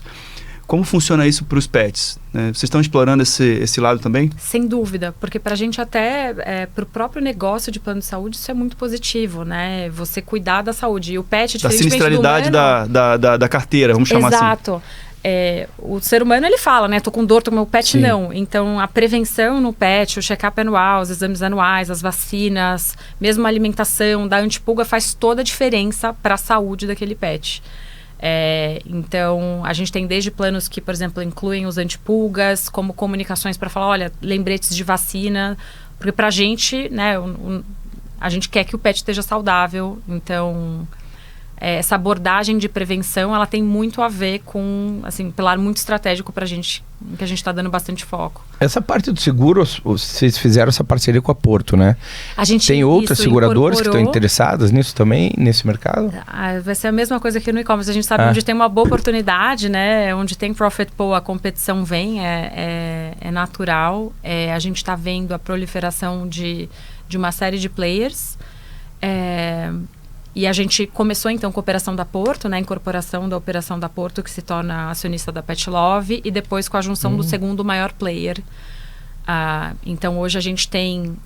Como funciona isso para os pets? Vocês estão explorando esse lado também? Sem dúvida, porque para a gente até, para o próprio negócio de plano de saúde, isso é muito positivo, né? Você cuidar da saúde. E o pet, da diferentemente sinistralidade do humano, da carteira, vamos chamar assim. Exato. O ser humano, ele fala, né? Tô com dor, tô com meu pet, Sim. não. Então, a prevenção no pet, o check-up anual, os exames anuais, as vacinas, mesmo a alimentação, da antipulga faz toda a diferença para a saúde daquele pet. Então, a gente tem desde planos que, por exemplo, incluem os antipulgas, como comunicações para falar, olha, lembretes de vacina, porque pra gente, né, a gente quer que o pet esteja saudável, então essa abordagem de prevenção, ela tem muito a ver com, assim, um pilar muito estratégico para a gente, que a gente está dando bastante foco. Essa parte do seguro, vocês fizeram essa parceria com a Porto, né? A gente tem outras seguradoras que estão incorporou... interessadas nisso também, nesse mercado? Vai ser a mesma coisa que no e-commerce. A gente sabe onde tem uma boa oportunidade, né? Onde tem profit pool, a competição vem, é natural. A gente está vendo a proliferação de uma série de players. E a gente começou, então, com a operação da Porto, né? A incorporação da operação da Porto, que se torna acionista da Pet Love, e depois com a junção do segundo maior player. Então, hoje a gente tem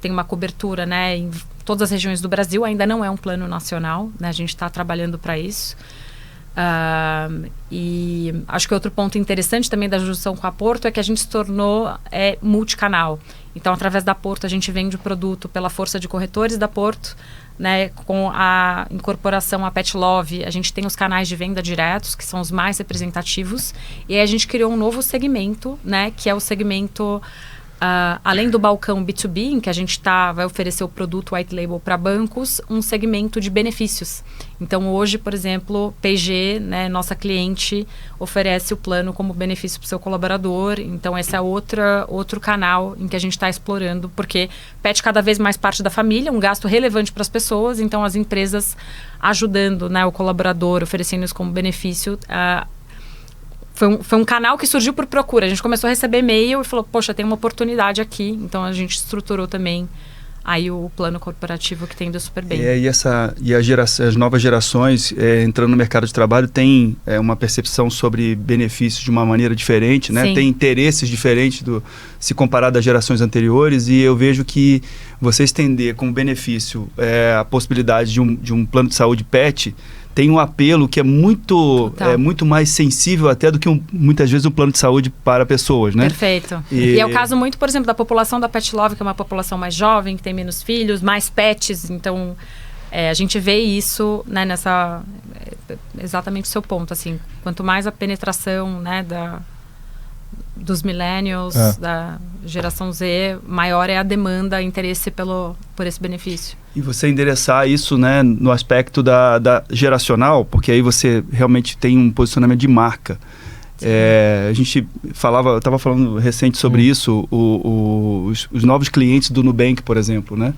uma cobertura, né, em todas as regiões do Brasil. Ainda não é um plano nacional, né? A gente está trabalhando para isso. E acho que outro ponto interessante também da junção com a Porto é que a gente se tornou multicanal. Então, através da Porto, a gente vende o produto pela força de corretores da Porto, né? Com a incorporação à Pet Love, a gente tem os canais de venda diretos, que são os mais representativos. E aí a gente criou um novo segmento, né? Que é o segmento... além do balcão B2B, em que a gente vai oferecer o produto white label para bancos, um segmento de benefícios. Então, hoje, por exemplo, P&G, né, nossa cliente, oferece o plano como benefício para o seu colaborador. Então, esse é outro canal em que a gente está explorando, porque pet cada vez mais parte da família, um gasto relevante para as pessoas. Então, as empresas ajudando, né, o colaborador, oferecendo isso como benefício. Foi um canal que surgiu por procura. A gente começou a receber e-mail e falou, poxa, tem uma oportunidade aqui. Então, a gente estruturou também aí o plano corporativo que tem ido super bem. As novas gerações entrando no mercado de trabalho têm uma percepção sobre benefícios de uma maneira diferente, né? Tem interesses diferentes se comparado às gerações anteriores, e eu vejo que você estender como benefício a possibilidade de um plano de saúde pet tem um apelo que é muito mais sensível até do que muitas vezes um plano de saúde para pessoas, né? Perfeito. E é o caso muito, por exemplo, da população da Pet Love, que é uma população mais jovem, que tem menos filhos, mais pets. Então, a gente vê isso, né, exatamente o seu ponto. Assim, quanto mais a penetração, né, dos millennials, da geração Z, maior é a demanda, interesse por esse benefício. E você endereçar isso, né, no aspecto da geracional, porque aí você realmente tem um posicionamento de marca. A gente estava falando recente sobre isso, os novos clientes do Nubank, por exemplo, né?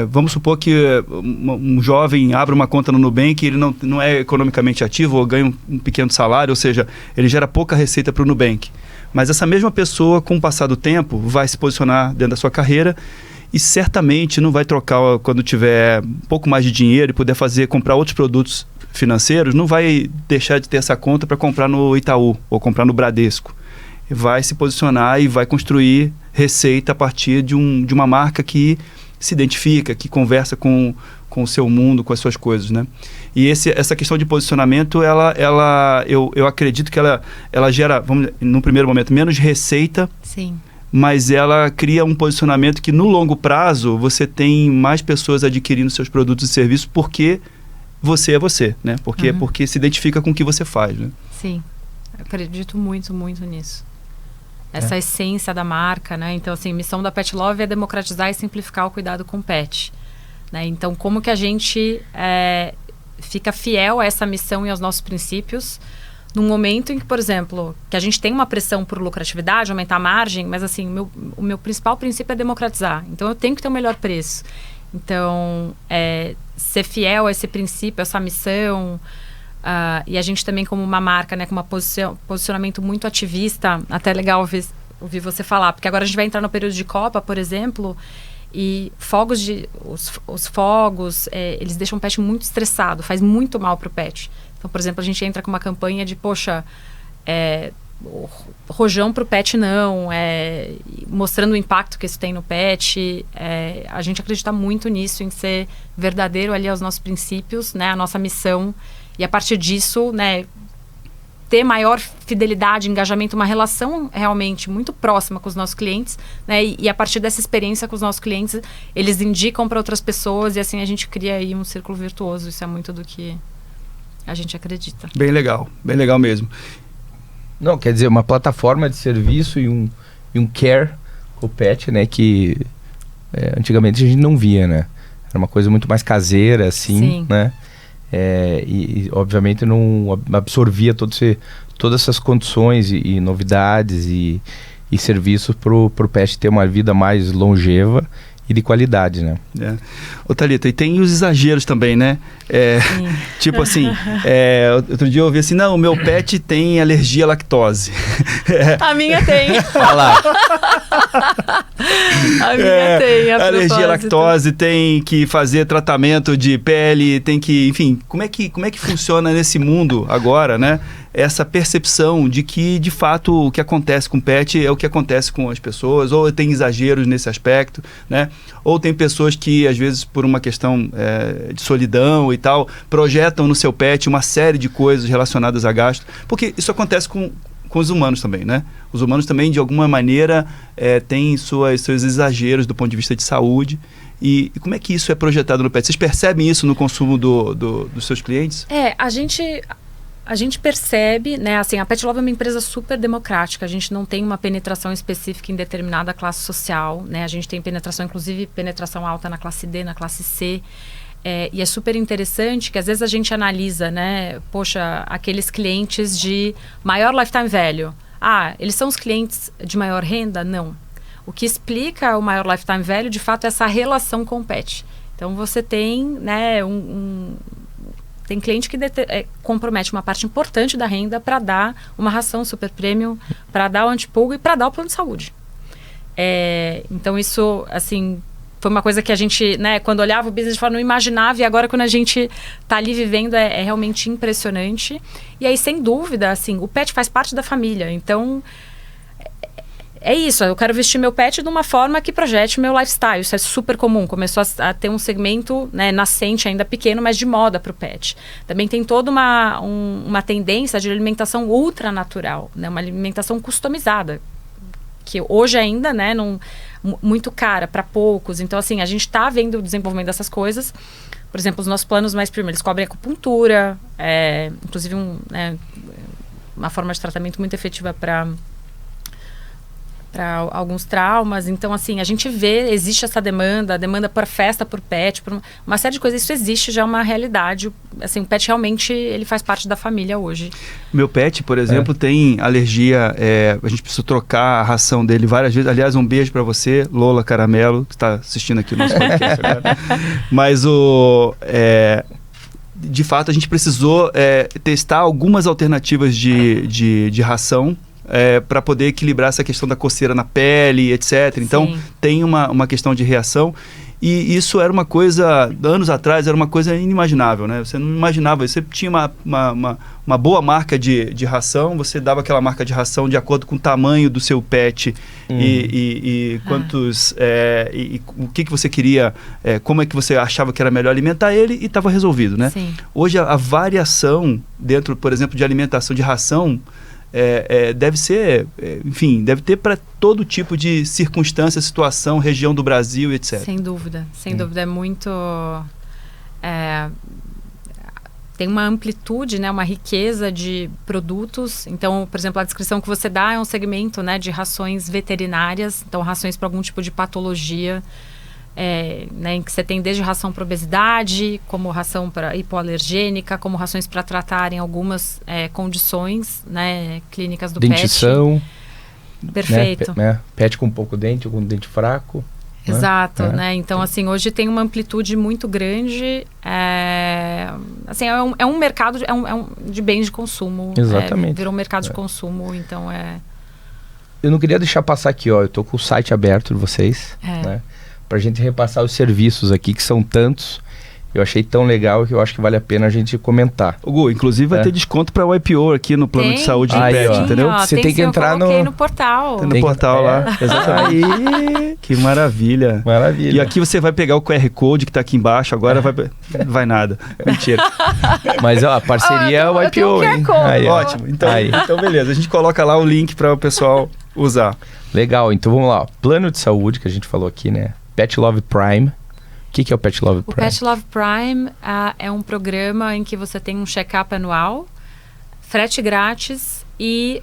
Vamos supor que um jovem abre uma conta no Nubank e ele não é economicamente ativo ou ganha um pequeno salário, ou seja, ele gera pouca receita para o Nubank. Mas essa mesma pessoa, com o passar do tempo, vai se posicionar dentro da sua carreira e certamente não vai trocar quando tiver um pouco mais de dinheiro e puder comprar outros produtos financeiros, não vai deixar de ter essa conta para comprar no Itaú ou comprar no Bradesco. Vai se posicionar e vai construir receita a partir de uma marca que se identifica, que conversa com o seu mundo, com as suas coisas, né? E essa questão de posicionamento, eu acredito que ela gera, num primeiro momento, menos receita. Sim. Mas ela cria um posicionamento que no longo prazo você tem mais pessoas adquirindo seus produtos e serviços porque você é você, né? Porque se identifica com o que você faz, né? Sim, eu acredito muito, muito nisso. Essa essência da marca, né? Então, assim, a missão da Pet Love é democratizar e simplificar o cuidado com o pet, né? Então, como que a gente fica fiel a essa missão e aos nossos princípios num momento em que, por exemplo, que a gente tem uma pressão por lucratividade, aumentar a margem, mas assim, o meu principal princípio é democratizar. Então, eu tenho que ter o melhor preço. Então, ser fiel a esse princípio, a essa missão, e a gente também como uma marca, né, com um posicionamento muito ativista, até legal ouvir você falar, porque agora a gente vai entrar no período de Copa, por exemplo, e os fogos, eles deixam o pet muito estressado, faz muito mal para o pet. Então, por exemplo, a gente entra com uma campanha de, poxa, rojão para o pet não, mostrando o impacto que isso tem no pet. A gente acredita muito nisso, em ser verdadeiro ali aos nossos princípios, né, a nossa missão. E a partir disso, né, ter maior fidelidade, engajamento, uma relação realmente muito próxima com os nossos clientes, né, e a partir dessa experiência com os nossos clientes, eles indicam para outras pessoas e assim a gente cria aí um círculo virtuoso. Isso é muito do que a gente acredita. Bem legal mesmo. Não, quer dizer, uma plataforma de serviço e um care com o pet, né, que antigamente a gente não via, né? Era uma coisa muito mais caseira, assim, Sim. né? E, obviamente, não absorvia todas essas condições e novidades e serviços pro pet ter uma vida mais longeva e de qualidade, né? Ô, Thalita, e tem os exageros também, né? Tipo assim, outro dia eu ouvi assim, não, o meu pet tem alergia à lactose. A minha tem. Olha lá. A minha tem, a alergia à propósito. lactose, tem que fazer tratamento de pele, tem que... Enfim, como é que funciona nesse mundo agora, né? Essa percepção de que, de fato, o que acontece com o pet é o que acontece com as pessoas, ou tem exageros nesse aspecto, né? Ou tem pessoas que, às vezes, por uma questão de solidão e tal, projetam no seu pet uma série de coisas relacionadas a gasto, porque isso acontece com os humanos também, né? Os humanos também, de alguma maneira, têm seus exageros do ponto de vista de saúde. E como é que isso é projetado no pet? Vocês percebem isso no consumo dos seus clientes? A gente percebe, né, assim, a Pet Love é uma empresa super democrática, a gente não tem uma penetração específica em determinada classe social, né, a gente tem penetração, inclusive penetração alta na classe D, na classe C, e é super interessante que às vezes a gente analisa, né, poxa, aqueles clientes de maior lifetime value, eles são os clientes de maior renda? Não. O que explica o maior lifetime value, de fato, é essa relação com o pet. Então você tem, né, tem cliente que compromete uma parte importante da renda para dar uma ração super premium, para dar o antipulgo e para dar o plano de saúde. Então isso, assim, foi uma coisa que a gente, né, quando olhava o business de fora não imaginava, e agora quando a gente está ali vivendo é realmente impressionante. E aí, sem dúvida, assim, o pet faz parte da família, então... É isso, eu quero vestir meu pet de uma forma que projete o meu lifestyle. Isso é super comum. Começou a ter um segmento, né, nascente, ainda pequeno, mas de moda para o pet. Também tem toda uma tendência de alimentação ultranatural, né, uma alimentação customizada, que hoje ainda, né, muito cara para poucos. Então, assim, a gente está vendo o desenvolvimento dessas coisas. Por exemplo, os nossos planos mais primeiros cobrem acupuntura, inclusive uma forma de tratamento muito efetiva para alguns traumas. Então, assim, a gente vê, existe essa demanda por festa, por pet, por uma série de coisas. Isso existe, já é uma realidade. Assim, o pet realmente, ele faz parte da família hoje. Meu pet, por exemplo, tem alergia, a gente precisa trocar a ração dele várias vezes. Aliás, um beijo pra você, Lola Caramelo, que está assistindo aqui o nosso podcast agora. Mas de fato, a gente precisou testar algumas alternativas de ração, para poder equilibrar essa questão da coceira na pele, etc. Então, sim, tem uma questão de reação. E isso era uma coisa, anos atrás, era uma coisa inimaginável, né? Você não imaginava, você tinha uma boa marca de ração, você dava aquela marca de ração de acordo com o tamanho do seu pet e quantos... e o que você queria, como é que você achava que era melhor alimentar ele, e estava resolvido, né? Sim. Hoje, a variação dentro, por exemplo, de alimentação de ração, deve ser, enfim, deve ter para todo tipo de circunstância, situação, região do Brasil, etc. Sem dúvida, sem dúvida. É muito... tem uma amplitude, né, uma riqueza de produtos. Então, por exemplo, a descrição que você dá é um segmento, né, de rações veterinárias, então rações para algum tipo de patologia, né, em que você tem desde ração para obesidade, como ração para hipoalergênica, como rações para tratarem algumas condições, né, clínicas do dentição, pet. Perfeito. Pet com pouco dente, ou com dente fraco. Exato, né? Então, assim, hoje tem uma amplitude muito grande. Assim, é um mercado de bens de consumo. Exatamente. Virou um mercado de consumo, então Eu não queria deixar passar aqui, ó. Eu tô com o site aberto de vocês, né? Pra gente repassar os serviços aqui, que são tantos. Eu achei tão legal que eu acho que vale a pena a gente comentar. Gu, inclusive vai ter desconto para o IPO aqui no plano de saúde do pet, entendeu? Você tem que entrar no portal. Tem no portal lá. Exatamente. Que maravilha. Maravilha. E aqui você vai pegar o QR Code que tá aqui embaixo, agora vai nada. Mentira. Mas ó, a parceria é o IPO, hein? Aí, ótimo. Então beleza, a gente coloca lá o link para o pessoal usar. Legal, então vamos lá. Plano de saúde que a gente falou aqui, né? Pet Love Prime. O que é o Pet Love Prime? O Pet Love Prime é um programa em que você tem um check-up anual, frete grátis e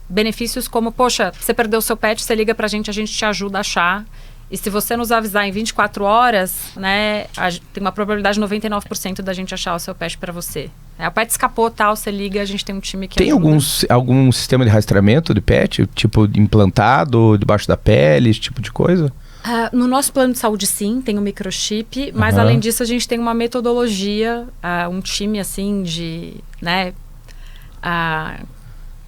benefícios como, poxa, você perdeu o seu pet, você liga pra gente, a gente te ajuda a achar. E se você nos avisar em 24 horas, né, tem uma probabilidade de 99% da gente achar o seu pet para você. O pet escapou, tal, você liga, a gente tem um time que Tem algum sistema de rastreamento de pet? Tipo, implantado, debaixo da pele, esse tipo de coisa? No nosso plano de saúde, sim, tem um microchip. Mas, além disso, a gente tem uma metodologia, um time, assim, de... né,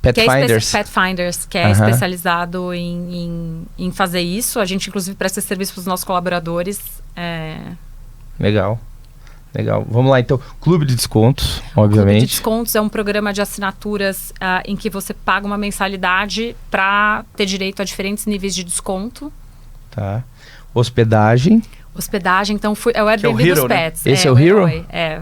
Pet Finders, que é especializado em fazer isso. A gente, inclusive, presta esse serviço para os nossos colaboradores. Legal. Vamos lá, então. Clube de descontos, obviamente. Clube de descontos é um programa de assinaturas em que você paga uma mensalidade para ter direito a diferentes níveis de desconto. Tá. Hospedagem, então é o Airbnb Hero, dos pets. Né? Esse é o Hero?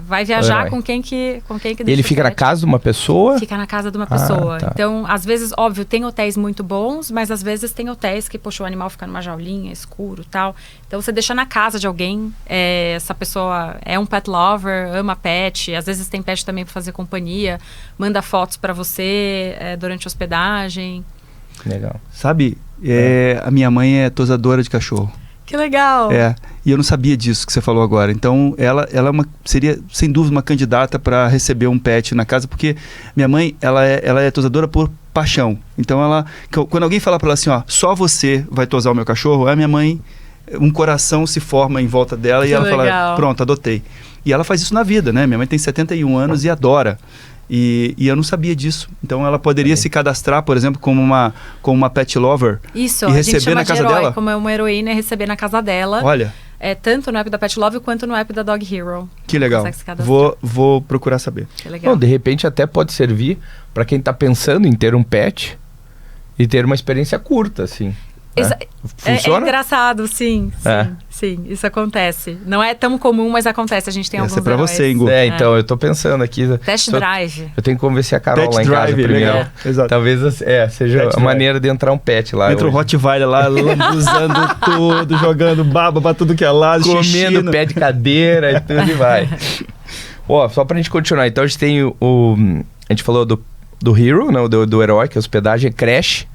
Vai viajar com quem que ele fica na casa de uma pessoa? Fica na casa de uma pessoa. Tá. Então, às vezes, óbvio, tem hotéis muito bons, mas às vezes tem hotéis que, poxa, o animal fica numa jaulinha, escuro e tal. Então, você deixa na casa de alguém, essa pessoa é um pet lover, ama pet, às vezes tem pet também para fazer companhia, manda fotos para você durante a hospedagem. Legal. Sabe, a minha mãe é tosadora de cachorro. Que legal! E eu não sabia disso que você falou agora. Então, ela seria, sem dúvida, uma candidata para receber um pet na casa, porque minha mãe, ela é tosadora por paixão. Então, quando alguém fala para ela assim, ó, só você vai tosar o meu cachorro, a minha mãe, um coração se forma em volta dela e ela fala, pronto, adotei. E ela faz isso na vida, né? Minha mãe tem 71 anos e adora. E eu não sabia disso. Então ela poderia se cadastrar, por exemplo, como uma pet lover. Isso, e receber na casa dela. Como uma heroína, receber na casa dela. Olha. Tanto no app da Pet Love quanto no app da Dog Hero. Que legal. Vou procurar saber. Que legal. Bom, de repente até pode servir para quem está pensando em ter um pet e ter uma experiência curta, assim. Funciona? É engraçado, sim, isso acontece. Não é tão comum, mas acontece. A gente tem alguns é pra heróis. você, Ingo. Então, eu tô pensando aqui. Test drive. Eu tenho que convencer a Carol lá em casa primeiro. Exato. Talvez seja Pet a maneira de entrar um pet lá. Entra o Rottweiler lá, lambuzando tudo, jogando baba pra tudo que é lado, comendo pé de cadeira e tudo e vai. Só pra gente continuar. Então, a gente tem a gente falou do Hero, né, do herói, que é hospedagem, Creche.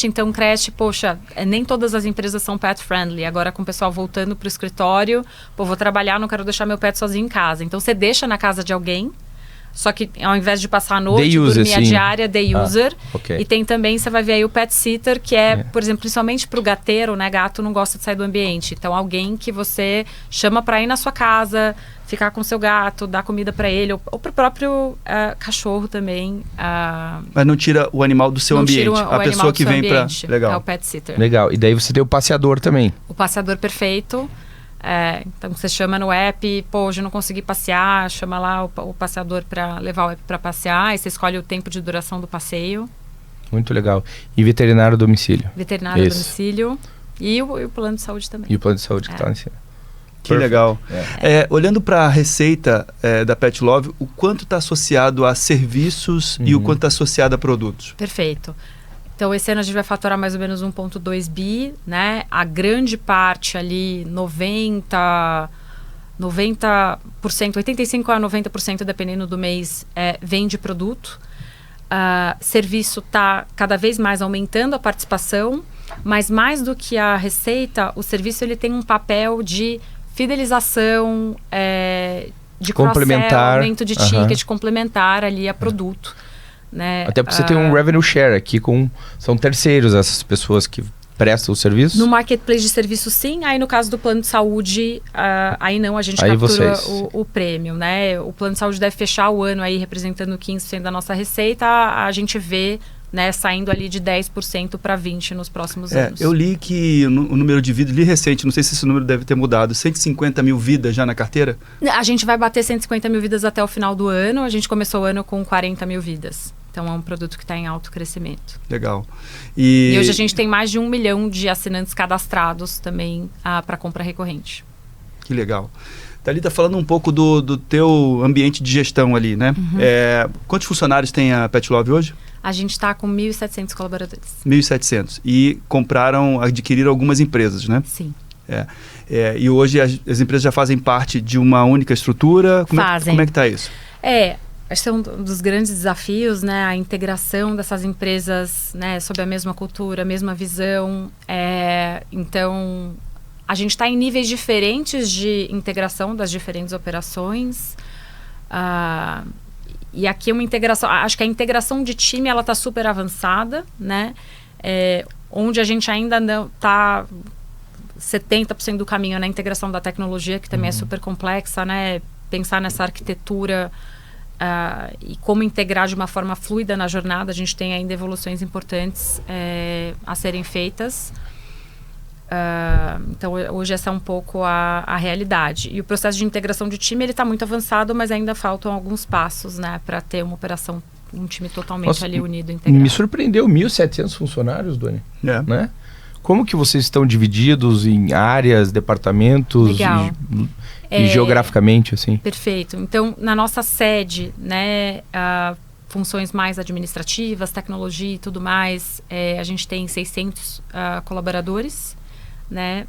Então, poxa, nem todas as empresas são pet friendly. Agora, com o pessoal voltando pro escritório, vou trabalhar, não quero deixar meu pet sozinho em casa. Então, você deixa na casa de alguém, só que ao invés de passar a noite, dormir a diária, day user. Okay. E tem também, você vai ver aí o pet sitter, que por exemplo, principalmente pro gateiro, né? Gato não gosta de sair do ambiente. Então, alguém que você chama para ir na sua casa, ficar com o seu gato, dar comida para ele, ou pro próprio cachorro também. Mas não tira o animal do seu ambiente. A pessoa que vem para... Legal. É o pet sitter. Legal. E daí você tem o passeador também. O passeador perfeito. Então você chama no app, hoje eu não consegui passear, chama lá o passeador para levar o app para passear, e você escolhe o tempo de duração do passeio. Muito legal. E veterinário a domicílio. Veterinário a domicílio. E o plano de saúde também. E o plano de saúde que está lá em cima. Que legal. Olhando para a receita da Pet Love, o quanto está associado a serviços e o quanto está associado a produtos? Perfeito. Então, esse ano a gente vai faturar mais ou menos 1,2 bi, né? A grande parte ali, 90%, 85% a 90%, dependendo do mês, vem de produto. Serviço está cada vez mais aumentando a participação, mas mais do que a receita, o serviço ele tem um papel de fidelização, de cross-sell, aumento de ticket, complementar ali a produto. Né? Até porque você tem um revenue share aqui são terceiros essas pessoas que prestam o serviço? No marketplace de serviço, sim. Aí no caso do plano de saúde, aí não, a gente captura o prêmio, né? O plano de saúde deve fechar o ano aí representando 15% da nossa receita. A gente vê, né, saindo ali de 10% para 20% nos próximos anos. Eu li que o número de vidas, li recente, não sei se esse número deve ter mudado, 150 mil vidas já na carteira? A gente vai bater 150 mil vidas até o final do ano. A gente começou o ano com 40 mil vidas. Então, é um produto que está em alto crescimento. Legal. E hoje a gente tem mais de 1 milhão de assinantes cadastrados também para compra recorrente. Que legal. Thalita, falando um pouco do teu ambiente de gestão ali, né? Quantos funcionários tem a Pet Love hoje? A gente está com 1.700 colaboradores. 1.700. E adquiriram algumas empresas, né? Sim. E hoje as empresas já fazem parte de uma única estrutura? Como é que está isso? Esse é um dos grandes desafios, né? A integração dessas empresas, né? Sob a mesma cultura, a mesma visão. Então, a gente está em níveis diferentes de integração das diferentes operações. E aqui uma integração... Acho que a integração de time, ela está super avançada, né? Onde a gente ainda não está 70% do caminho na integração da tecnologia, que também é super complexa, né? Pensar nessa arquitetura e como integrar de uma forma fluida na jornada. A gente tem ainda evoluções importantes a serem feitas. Então, hoje essa é um pouco a realidade. E o processo de integração de time, ele está muito avançado, mas ainda faltam alguns passos, né? Para ter uma operação, um time totalmente ali unido, integrado. Me surpreendeu 1.700 funcionários, Doni. Né? Como que vocês estão divididos em áreas, departamentos? Legal. E geograficamente, assim? Perfeito. Então, na nossa sede, né, funções mais administrativas, tecnologia e tudo mais, a gente tem 600 colaboradores, né?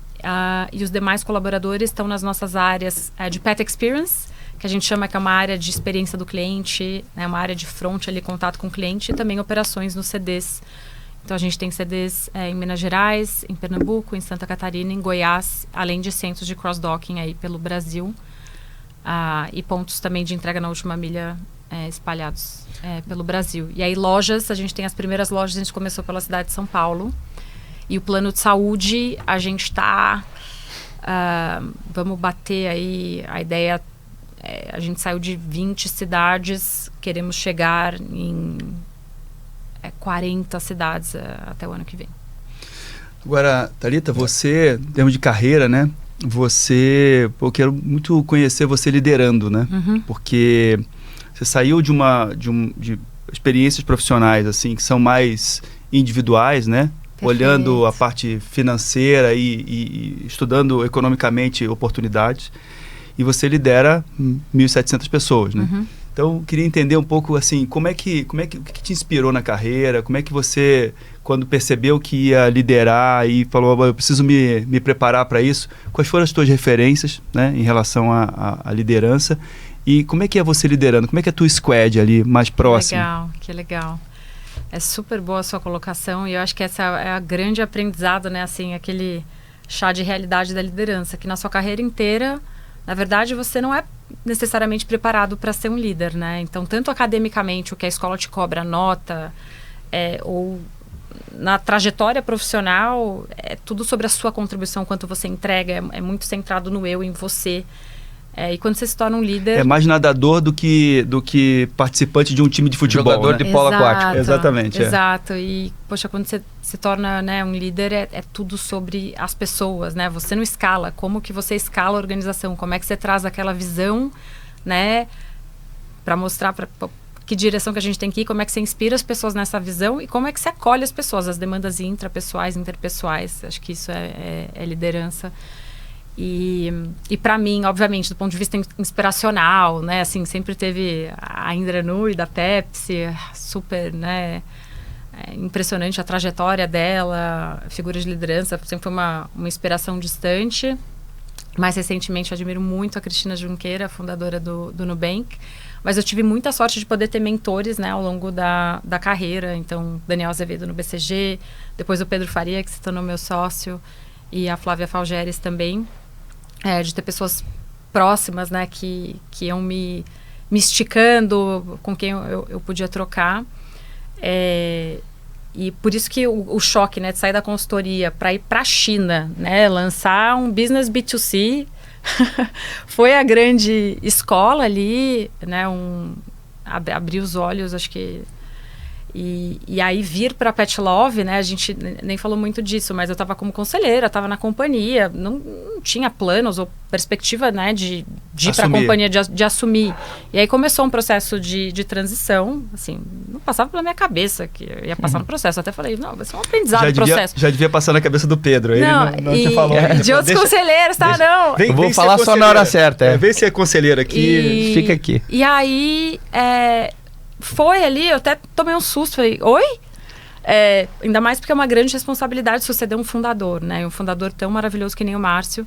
E os demais colaboradores estão nas nossas áreas de Pet Experience, que a gente chama que é uma área de experiência do cliente, né, uma área de front ali, contato com o cliente, e também operações nos CDs. Então, a gente tem CDs em Minas Gerais, em Pernambuco, em Santa Catarina, em Goiás, além de centros de cross-docking aí pelo Brasil. E pontos também de entrega na última milha espalhados pelo Brasil. E aí, lojas, a gente tem as primeiras lojas, a gente começou pela cidade de São Paulo. E o plano de saúde, a gente está... vamos bater aí a ideia... a gente saiu de 20 cidades, queremos chegar em... 40 cidades até o ano que vem. Agora, Thalita, você, em termos de carreira, né? Eu quero muito conhecer você liderando, né? Porque você saiu de experiências profissionais, assim, que são mais individuais, né? Perfeito. Olhando a parte financeira e estudando economicamente oportunidades. E você lidera 1.700 pessoas, né? Então, queria entender um pouco, assim, o que te inspirou na carreira? Como é que você, quando percebeu que ia liderar e falou, eu preciso me preparar para isso, quais foram as tuas referências, né, em relação à liderança? E como é que é você liderando? Como é que é a tua squad ali, mais próxima? Que legal. É super boa a sua colocação e eu acho que essa é a grande aprendizado, né, assim, aquele chá de realidade da liderança, que na sua carreira inteira, na verdade, você não é necessariamente preparado para ser um líder, né? Então, tanto academicamente, o que a escola te cobra, nota, ou na trajetória profissional, é tudo sobre a sua contribuição, quanto você entrega, é muito centrado no eu, em você. E quando você se torna um líder... É mais nadador do que participante de um time de futebol, jogador, né? De polo aquático. Exatamente. Exato. E, poxa, quando você se torna, né, um líder, é tudo sobre as pessoas, né? Você não escala. Como que você escala a organização? Como é que você traz aquela visão, né? Para mostrar para que direção que a gente tem que ir, como é que você inspira as pessoas nessa visão e como é que você acolhe as pessoas, as demandas intrapessoais, interpessoais. Acho que isso é liderança. E para mim, obviamente, do ponto de vista inspiracional, né, assim, sempre teve a Indra Nooyi da Pepsi, super, né, impressionante a trajetória dela, figura de liderança, sempre foi uma inspiração distante. Mais recentemente, eu admiro muito a Cristina Junqueira, fundadora do Nubank, mas eu tive muita sorte de poder ter mentores, né, ao longo da carreira. Então, Daniel Azevedo no BCG, depois o Pedro Faria, que se tornou meu sócio, e a Flávia Falgeres também. De ter pessoas próximas, né, que iam me esticando, com quem eu podia trocar. E por isso que o choque, né, de sair da consultoria para ir para a China, né, lançar um business B2C, foi a grande escola ali, né, abrir os olhos, acho que... E aí vir para Pet Love, né, a gente nem falou muito disso, mas eu estava como conselheira, estava na companhia, não tinha planos ou perspectiva, né, de ir para a companhia, de assumir. E aí começou um processo de transição, assim, não passava pela minha cabeça que eu ia passar no processo. Eu até falei, não, vai ser um aprendizado do processo. Já devia passar na cabeça do Pedro, aí não te falou. De outros conselheiros, tá? Não. Eu vou falar só na hora certa. Vem ser conselheira aqui, fica aqui. E aí... foi ali, eu até tomei um susto, falei, oi? Ainda mais porque é uma grande responsabilidade suceder um fundador, né? Um fundador tão maravilhoso que nem o Márcio,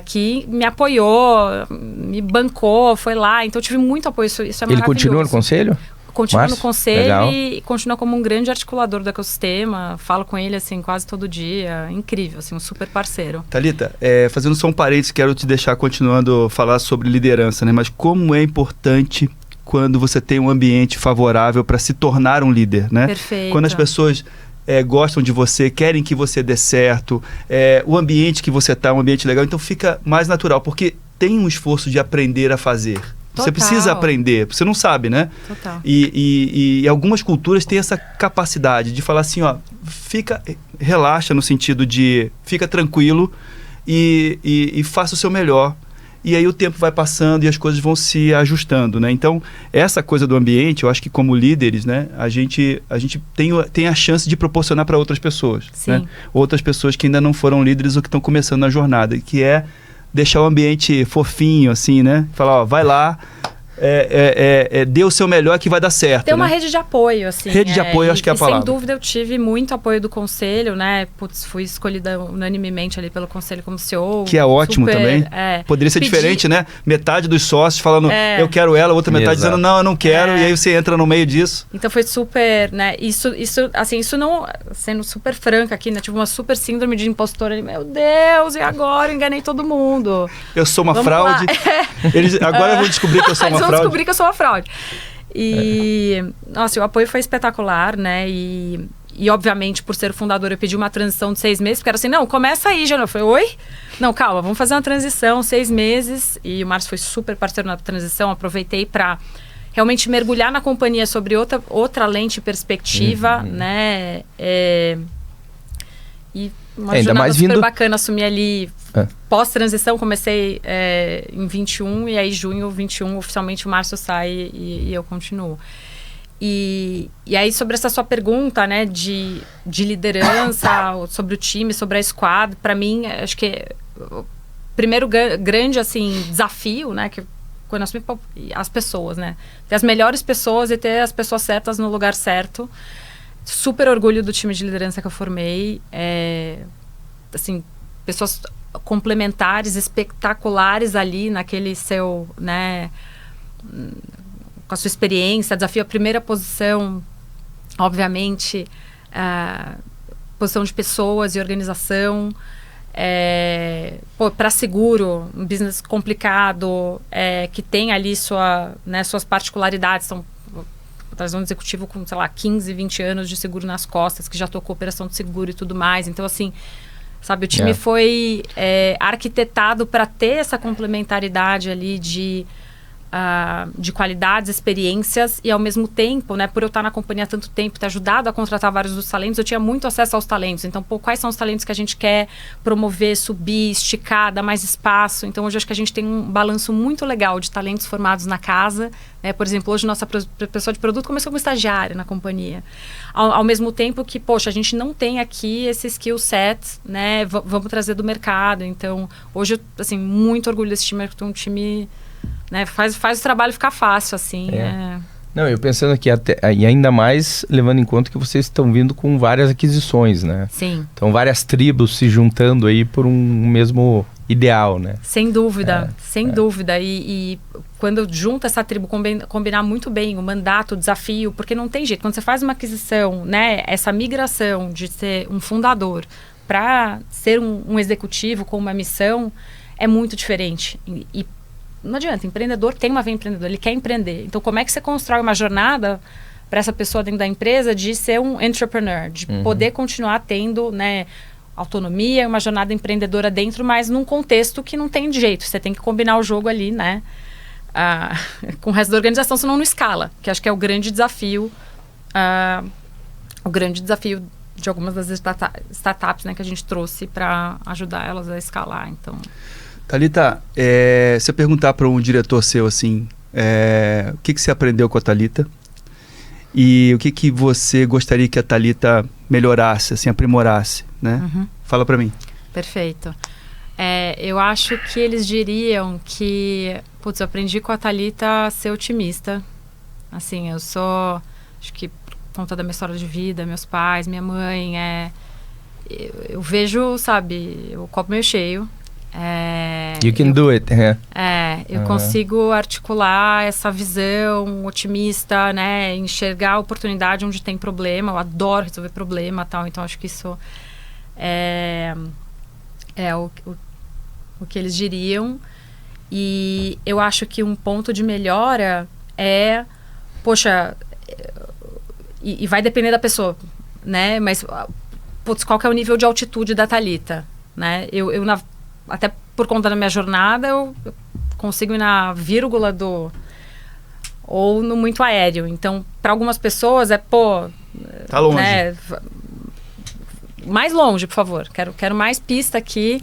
que me apoiou, me bancou, foi lá. Então eu tive muito apoio, isso é maravilhoso. Ele continua no conselho? Continua Márcio, no conselho legal. e continua como um grande articulador do ecossistema. Falo com ele, assim, quase todo dia. Incrível, assim, um super parceiro. Thalita, fazendo só um parênteses, quero te deixar continuando a falar sobre liderança, né? Mas como é importante quando você tem um ambiente favorável para se tornar um líder, né? Perfeito. Quando as pessoas gostam de você, querem que você dê certo, o ambiente que você está é um ambiente legal, então fica mais natural, porque tem um esforço de aprender a fazer. Você Total. precisa aprender, você não sabe, né? Total. E algumas culturas têm essa capacidade de falar assim, ó, relaxa no sentido de fica tranquilo e faça o seu melhor. E aí o tempo vai passando e as coisas vão se ajustando, né? Então, essa coisa do ambiente, eu acho que como líderes, né, a gente tem a chance de proporcionar para outras pessoas, Sim. né? Outras pessoas que ainda não foram líderes ou que estão começando na jornada, que é deixar o ambiente fofinho, assim, né? Falar, ó, vai lá, dê o seu melhor que vai dar certo. Tem uma né? rede de apoio, assim. Rede de apoio, acho que é a palavra. Sem dúvida, eu tive muito apoio do conselho, né? Putz, fui escolhida unanimemente ali pelo conselho como CEO. Que é ótimo super, também. Poderia ser diferente, né? Metade dos sócios falando, eu quero ela, outra metade Exato. dizendo, não, eu não quero. E aí você entra no meio disso. Então foi super, né? Isso não, sendo super franca aqui, né? Tive uma super síndrome de impostora ali. Meu Deus, e agora? Enganei todo mundo. Eu sou uma Vamos fraude. Agora eu vou descobrir que eu sou uma Eles vão fraude. descobrir que eu sou uma fraude. E, nossa, o apoio foi espetacular, né? E obviamente, por ser fundador, eu pedi uma transição de 6 meses, porque era assim, não, começa aí, já. Eu falei, oi? Não, calma, vamos fazer uma transição, 6 meses. E o Márcio foi super parceiro na transição, aproveitei para realmente mergulhar na companhia sobre outra lente e perspectiva, né? E uma Ainda jornada mais super vindo- bacana, assumi ali pós-transição, comecei em 21 e aí junho 21 oficialmente o Márcio sai e eu continuo. E aí sobre essa sua pergunta, né, de liderança, sobre o time, sobre a squad, para mim, acho que o primeiro grande, assim, desafio, né, que quando as pessoas, né, ter as melhores pessoas e ter as pessoas certas no lugar certo. Super orgulho do time de liderança que eu formei, assim, pessoas complementares, espetaculares ali naquele seu, né, com a sua experiência, desafio a primeira posição, obviamente, posição de pessoas e organização, para seguro, um business complicado, que tem ali suas particularidades, trazer um executivo com, sei lá, 15, 20 anos de seguro nas costas, que já tocou operação de seguro e tudo mais. Então, assim, sabe, o time foi arquitetado para ter essa complementaridade ali de qualidades, experiências e ao mesmo tempo, né, por eu estar na companhia há tanto tempo, ter ajudado a contratar vários dos talentos, eu tinha muito acesso aos talentos. Então, quais são os talentos que a gente quer promover, subir, esticar, dar mais espaço? Então, hoje acho que a gente tem um balanço muito legal de talentos formados na casa, né? Por exemplo, hoje nossa pessoa de produto começou como estagiária na companhia. Ao mesmo tempo que, poxa, a gente não tem aqui esse skill set, né? Vamos trazer do mercado. Então, hoje eu, assim, muito orgulho desse time, porque é um time... né, faz o trabalho ficar fácil, assim. Não, eu pensando aqui, e ainda mais levando em conta que vocês estão vindo com várias aquisições, né? Sim. Então, várias tribos se juntando aí por um mesmo ideal, né? Sem dúvida, sem dúvida. E quando junta essa tribo, combinar muito bem o mandato, o desafio, porque não tem jeito. Quando você faz uma aquisição, né, essa migração de ser um fundador para ser um executivo com uma missão, é muito diferente. E não adianta, empreendedor tem uma veia empreendedora, ele quer empreender. Então, como é que você constrói uma jornada para essa pessoa dentro da empresa de ser um entrepreneur, de poder continuar tendo, né, autonomia, uma jornada empreendedora dentro, mas num contexto que não tem jeito. Você tem que combinar o jogo ali, né, com o resto da organização, senão não escala, que acho que é o grande desafio, de algumas das startups, né, que a gente trouxe para ajudar elas a escalar. Então... Thalita, se eu perguntar para um diretor seu assim, o que você aprendeu com a Thalita e o que você gostaria que a Thalita melhorasse, assim, aprimorasse, né? Fala para mim. Perfeito. Eu acho que eles diriam que, putz, eu aprendi com a Thalita a ser otimista. Assim, eu sou, acho que por conta da minha história de vida, meus pais, minha mãe, eu vejo, sabe, o copo meio cheio. You can do it. Eu consigo articular essa visão otimista, né? Enxergar a oportunidade onde tem problema. Eu adoro resolver problema e tal. Então, acho que isso é o que eles diriam. E eu acho que um ponto de melhora é... Poxa, e vai depender da pessoa, né? Mas, putz, qual que é o nível de altitude da Thalita, né? Até por conta da minha jornada, eu consigo ir na vírgula ou no muito aéreo. Então, para algumas pessoas tá longe. Né, mais longe, por favor. Quero mais pista aqui.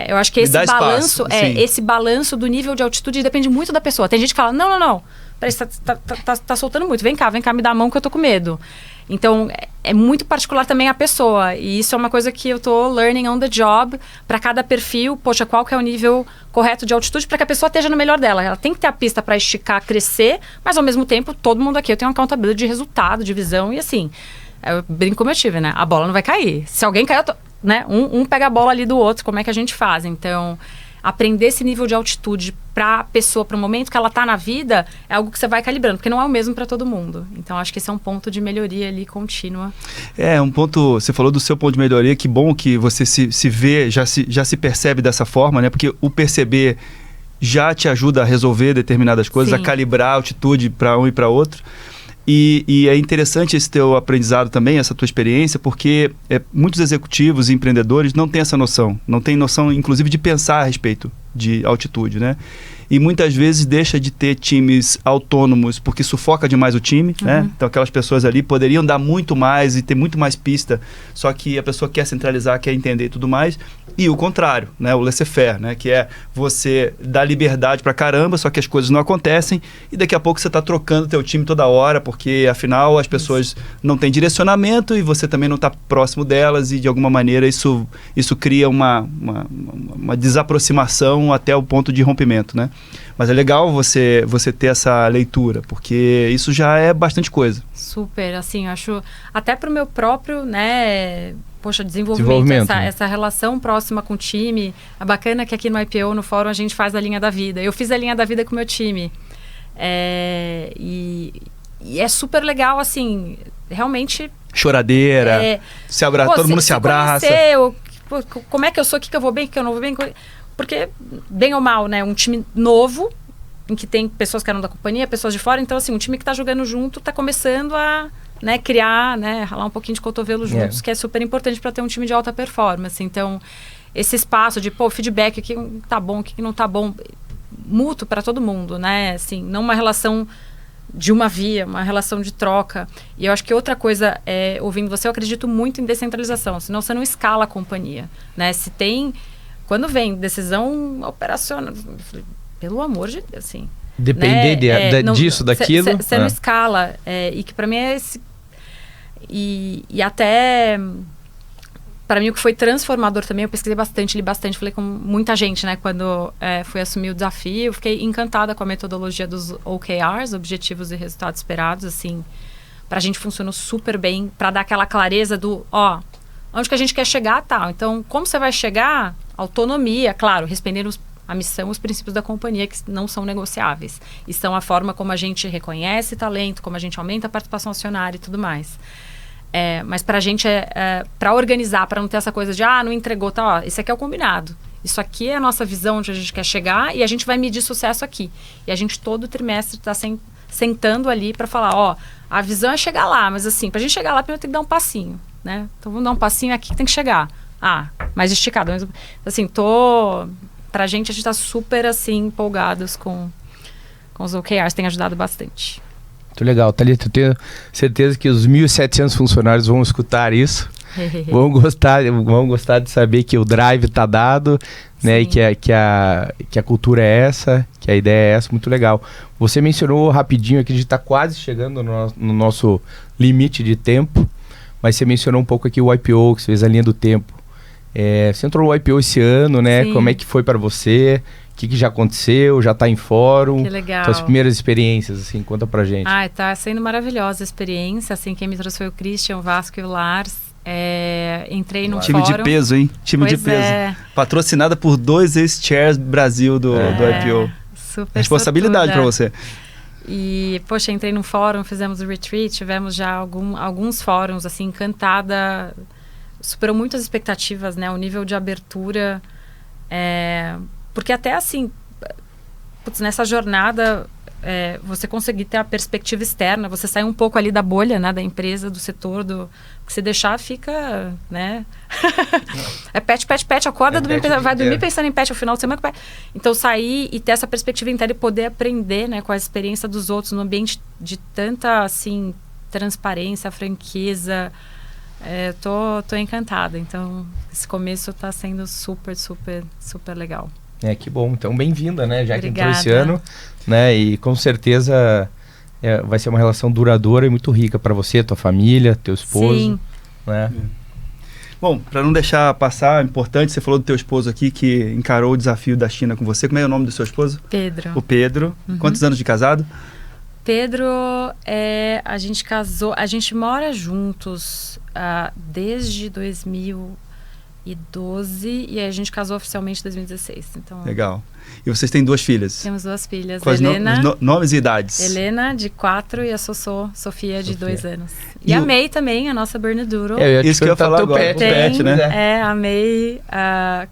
Eu acho que esse balanço do nível de altitude depende muito da pessoa. Tem gente que fala, não. Peraí, você tá soltando muito. Vem cá, me dá a mão que eu tô com medo. Então, é muito particular também a pessoa. E isso é uma coisa que eu tô learning on the job. Para cada perfil, poxa, qual que é o nível correto de altitude para que a pessoa esteja no melhor dela. Ela tem que ter a pista para esticar, crescer, mas ao mesmo tempo, todo mundo aqui eu tenho uma accountability de resultado, de visão. E assim, eu brinco como eu tive, né? A bola não vai cair. Se alguém cair, né? Um pega a bola ali do outro. Como é que a gente faz? Então... aprender esse nível de altitude para a pessoa, para o momento que ela está na vida, é algo que você vai calibrando, porque não é o mesmo para todo mundo. Então, acho que esse é um ponto de melhoria ali contínua. Um ponto, você falou do seu ponto de melhoria, que bom que você se vê, já se percebe dessa forma, né? Porque o perceber já te ajuda a resolver determinadas coisas, a calibrar a altitude para um e para outro. E é interessante esse teu aprendizado também, essa tua experiência, porque muitos executivos e empreendedores não têm essa noção. Não têm noção, inclusive, de pensar a respeito de altitude, né? E muitas vezes deixa de ter times autônomos porque sufoca demais o time, né? Então aquelas pessoas ali poderiam dar muito mais e ter muito mais pista, só que a pessoa quer centralizar, quer entender e tudo mais. E o contrário, né? O laissez-faire, né? Que é você dar liberdade pra caramba, só que as coisas não acontecem e daqui a pouco você tá trocando teu time toda hora, porque afinal as pessoas não têm direcionamento e você também não tá próximo delas e de alguma maneira isso cria uma desaproximação até o ponto de rompimento, né? Mas é legal você ter essa leitura, porque isso já é bastante coisa. Super, assim, acho... Até pro meu próprio, né... Poxa, desenvolvimento. Essa relação próxima com o time. É bacana que aqui no IPO, no fórum, a gente faz a linha da vida. Eu fiz a linha da vida com o meu time. E é super legal, assim, realmente... Choradeira, todo mundo se abraça. Como é que eu sou, o que eu vou bem, o que eu não vou bem... Porque, bem ou mal, né? Um time novo, em que tem pessoas que eram da companhia, pessoas de fora. Então, assim, um time que está jogando junto está começando a criar, né? Ralar um pouquinho de cotovelo juntos, que é super importante para ter um time de alta performance. Então, esse espaço de, feedback, aqui tá bom, aqui não tá bom, mútuo para todo mundo, né? Assim, não uma relação de uma via, uma relação de troca. E eu acho que outra coisa, ouvindo você, eu acredito muito em descentralização, senão você não escala a companhia, né? Se tem... Quando vem decisão operacional, pelo amor de Deus, assim... Depender disso, daquilo... Você não escala. E que para mim é esse... E até... Para mim o que foi transformador também, eu pesquisei bastante, li bastante, falei com muita gente, né? Quando fui assumir o desafio, fiquei encantada com a metodologia dos OKRs, Objetivos e Resultados Esperados, assim... Pra gente funcionou super bem, para dar aquela clareza do, onde que a gente quer chegar, tal. Então, como você vai chegar... Autonomia, claro, respondendo a missão, os princípios da companhia que não são negociáveis. E são a forma como a gente reconhece talento, como a gente aumenta a participação acionária e tudo mais. Mas pra gente, pra organizar, pra não ter essa coisa de, não entregou, tá, esse aqui é o combinado. Isso aqui é a nossa visão onde a gente quer chegar e a gente vai medir sucesso aqui. E a gente todo trimestre tá sentando ali pra falar, a visão é chegar lá, mas assim, pra gente chegar lá, primeiro tem que dar um passinho, né? Então vamos dar um passinho aqui que tem que chegar. Mais esticado. Mas, assim, pra gente, a gente tá super, assim, empolgados com os OKRs. Tem ajudado bastante. Muito legal. Thalita, eu tenho certeza que os 1.700 funcionários vão escutar isso. vão gostar de saber que o drive tá dado, né? E que a cultura é essa, que a ideia é essa. Muito legal. Você mencionou rapidinho aqui, a gente tá quase chegando no nosso limite de tempo, mas você mencionou um pouco aqui o IPO, que você fez a linha do tempo. Você entrou no IPO esse ano, né? Sim. Como é que foi para você? O que já aconteceu? Já está em fórum? Que legal. Suas primeiras experiências, assim, conta pra gente. Tá sendo maravilhosa a experiência. Assim, quem me trouxe foi o Christian, o Vasco e o Lars. Entrei no time fórum. De peso, hein? Time de peso. Patrocinada por 2 ex-chairs Brasil do IPO. super responsabilidade para você. E, poxa, entrei num fórum, fizemos o retreat, tivemos já alguns fóruns, assim, encantada. Superou muitas expectativas, né? O nível de abertura. Porque até, assim, nessa jornada, você conseguir ter a perspectiva externa, você sair um pouco ali da bolha, né? Da empresa, do setor, que se deixar, fica, né? Pet, acorda, vai dormir pensando em pet ao final de semana. Então, sair e ter essa perspectiva inteira e poder aprender, né? Com a experiência dos outros, num ambiente de tanta, assim, transparência, franqueza. Tô encantada. Então, esse começo está sendo super, super, super legal. Que bom. Então, bem-vinda, né? Já Obrigada. Que entrou esse ano, né? E com certeza vai ser uma relação duradoura e muito rica para você, tua família, teu esposo. Sim. Né? Bom, para não deixar passar, é importante, você falou do teu esposo aqui que encarou o desafio da China com você. Como é o nome do seu esposo? Pedro. O Pedro. Quantos anos de casado? Pedro, a gente casou, a gente mora juntos desde 2012 e a gente casou oficialmente em 2016. Então, legal. E vocês têm 2 filhas? Temos 2 filhas. Quais nomes e idades? Helena, de 4, e a Sofia, de 2 anos. E a May também, a nossa Bernedoodle. Isso que eu ia falar agora, o pet, né? A May,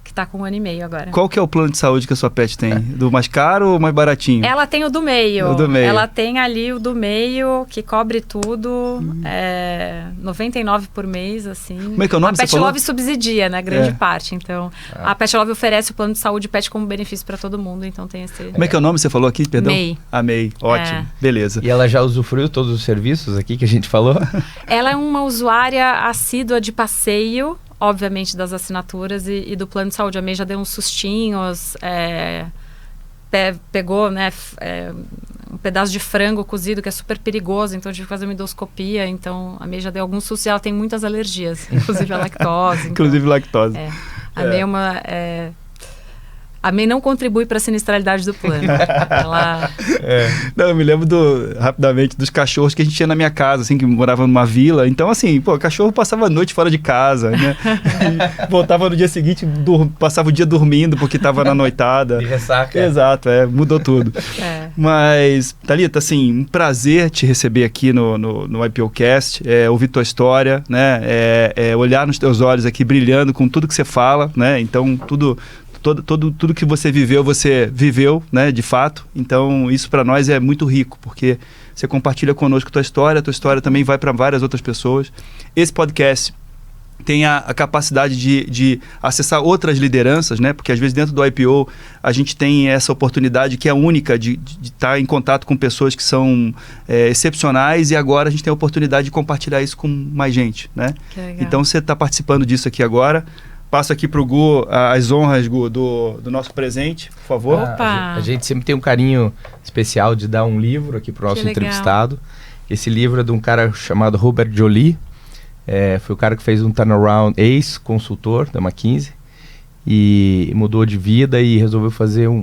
que tá com 1 ano e meio agora. Qual que é o plano de saúde que a sua pet tem? Do mais caro ou mais baratinho? Ela tem o do meio. O do meio. Ela tem ali o do meio, que cobre tudo. 99 por mês, assim. Como é que é o nome? A Pet Love subsidia, né? Grande parte. Então, a Pet Love oferece o plano de saúde pet como benefício para todo mundo. Então, tem esse... Como é que é o nome? Você falou aqui, perdão? May. A May. Ótimo. Beleza. E ela já usufruiu todos os serviços aqui que a gente falou? Ela é uma usuária assídua de passeio, obviamente das assinaturas e do plano de saúde. A May já deu uns sustinhos, pegou, né, um pedaço de frango cozido que é super perigoso, então tive que fazer uma endoscopia. Então a May já deu alguns sustos e ela tem muitas alergias, inclusive a lactose. Inclusive lactose. A May é uma... A May não contribui para a sinistralidade do plano. Ela... Não, eu me lembro rapidamente dos cachorros que a gente tinha na minha casa, assim, que morava numa vila. Então, assim, o cachorro passava a noite fora de casa, né? E voltava no dia seguinte, passava o dia dormindo porque estava na noitada. De ressaca. Exato, mudou tudo. Mas, Thalita, assim, um prazer te receber aqui no IPOcast, ouvir tua história, né? Olhar nos teus olhos aqui brilhando com tudo que você fala, né? Então, tudo que você viveu, né, de fato. Então, isso para nós é muito rico, porque você compartilha conosco tua história também vai para várias outras pessoas. Esse podcast tem a capacidade de acessar outras lideranças, né? Porque às vezes dentro do IPO a gente tem essa oportunidade que é única de estar em contato com pessoas que são excepcionais, e agora a gente tem a oportunidade de compartilhar isso com mais gente, né? Então você está participando disso aqui agora. Passo aqui para o Gu as honras, Gu, do nosso presente, por favor. Opa! A gente sempre tem um carinho especial de dar um livro aqui para o nosso entrevistado. Esse livro é de um cara chamado Robert Joly. Foi o cara que fez um turnaround, ex-consultor da McKinsey, e mudou de vida e resolveu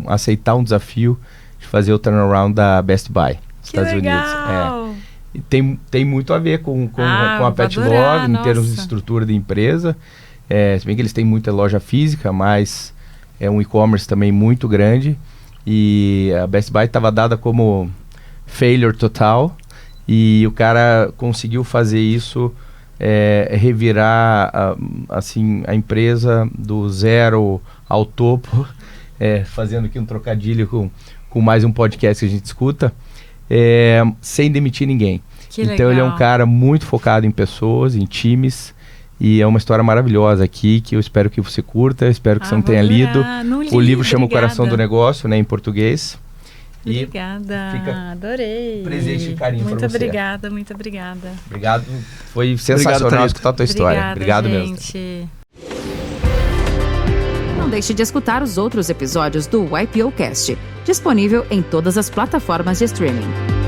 aceitar um desafio de fazer o turnaround da Best Buy, nos Estados Unidos. E tem muito a ver com a Pet Love, em termos de estrutura de empresa. Se bem que eles têm muita loja física, mas é um e-commerce também muito grande. E a Best Buy estava dada como failure total. E o cara conseguiu fazer isso, revirar assim, a empresa do zero ao topo, fazendo aqui um trocadilho com mais um podcast que a gente escuta, sem demitir ninguém. Então ele é um cara muito focado em pessoas, em times. E é uma história maravilhosa aqui, que eu espero que você curta, espero que você não tenha lido. O livro chama O Coração do Negócio, né, em português. Obrigada, adorei. Presente e carinho para você. Muito obrigada. Obrigado, foi sensacional escutar a tua história. Obrigado gente. Mesmo. Não deixe de escutar os outros episódios do IPOcast, disponível em todas as plataformas de streaming.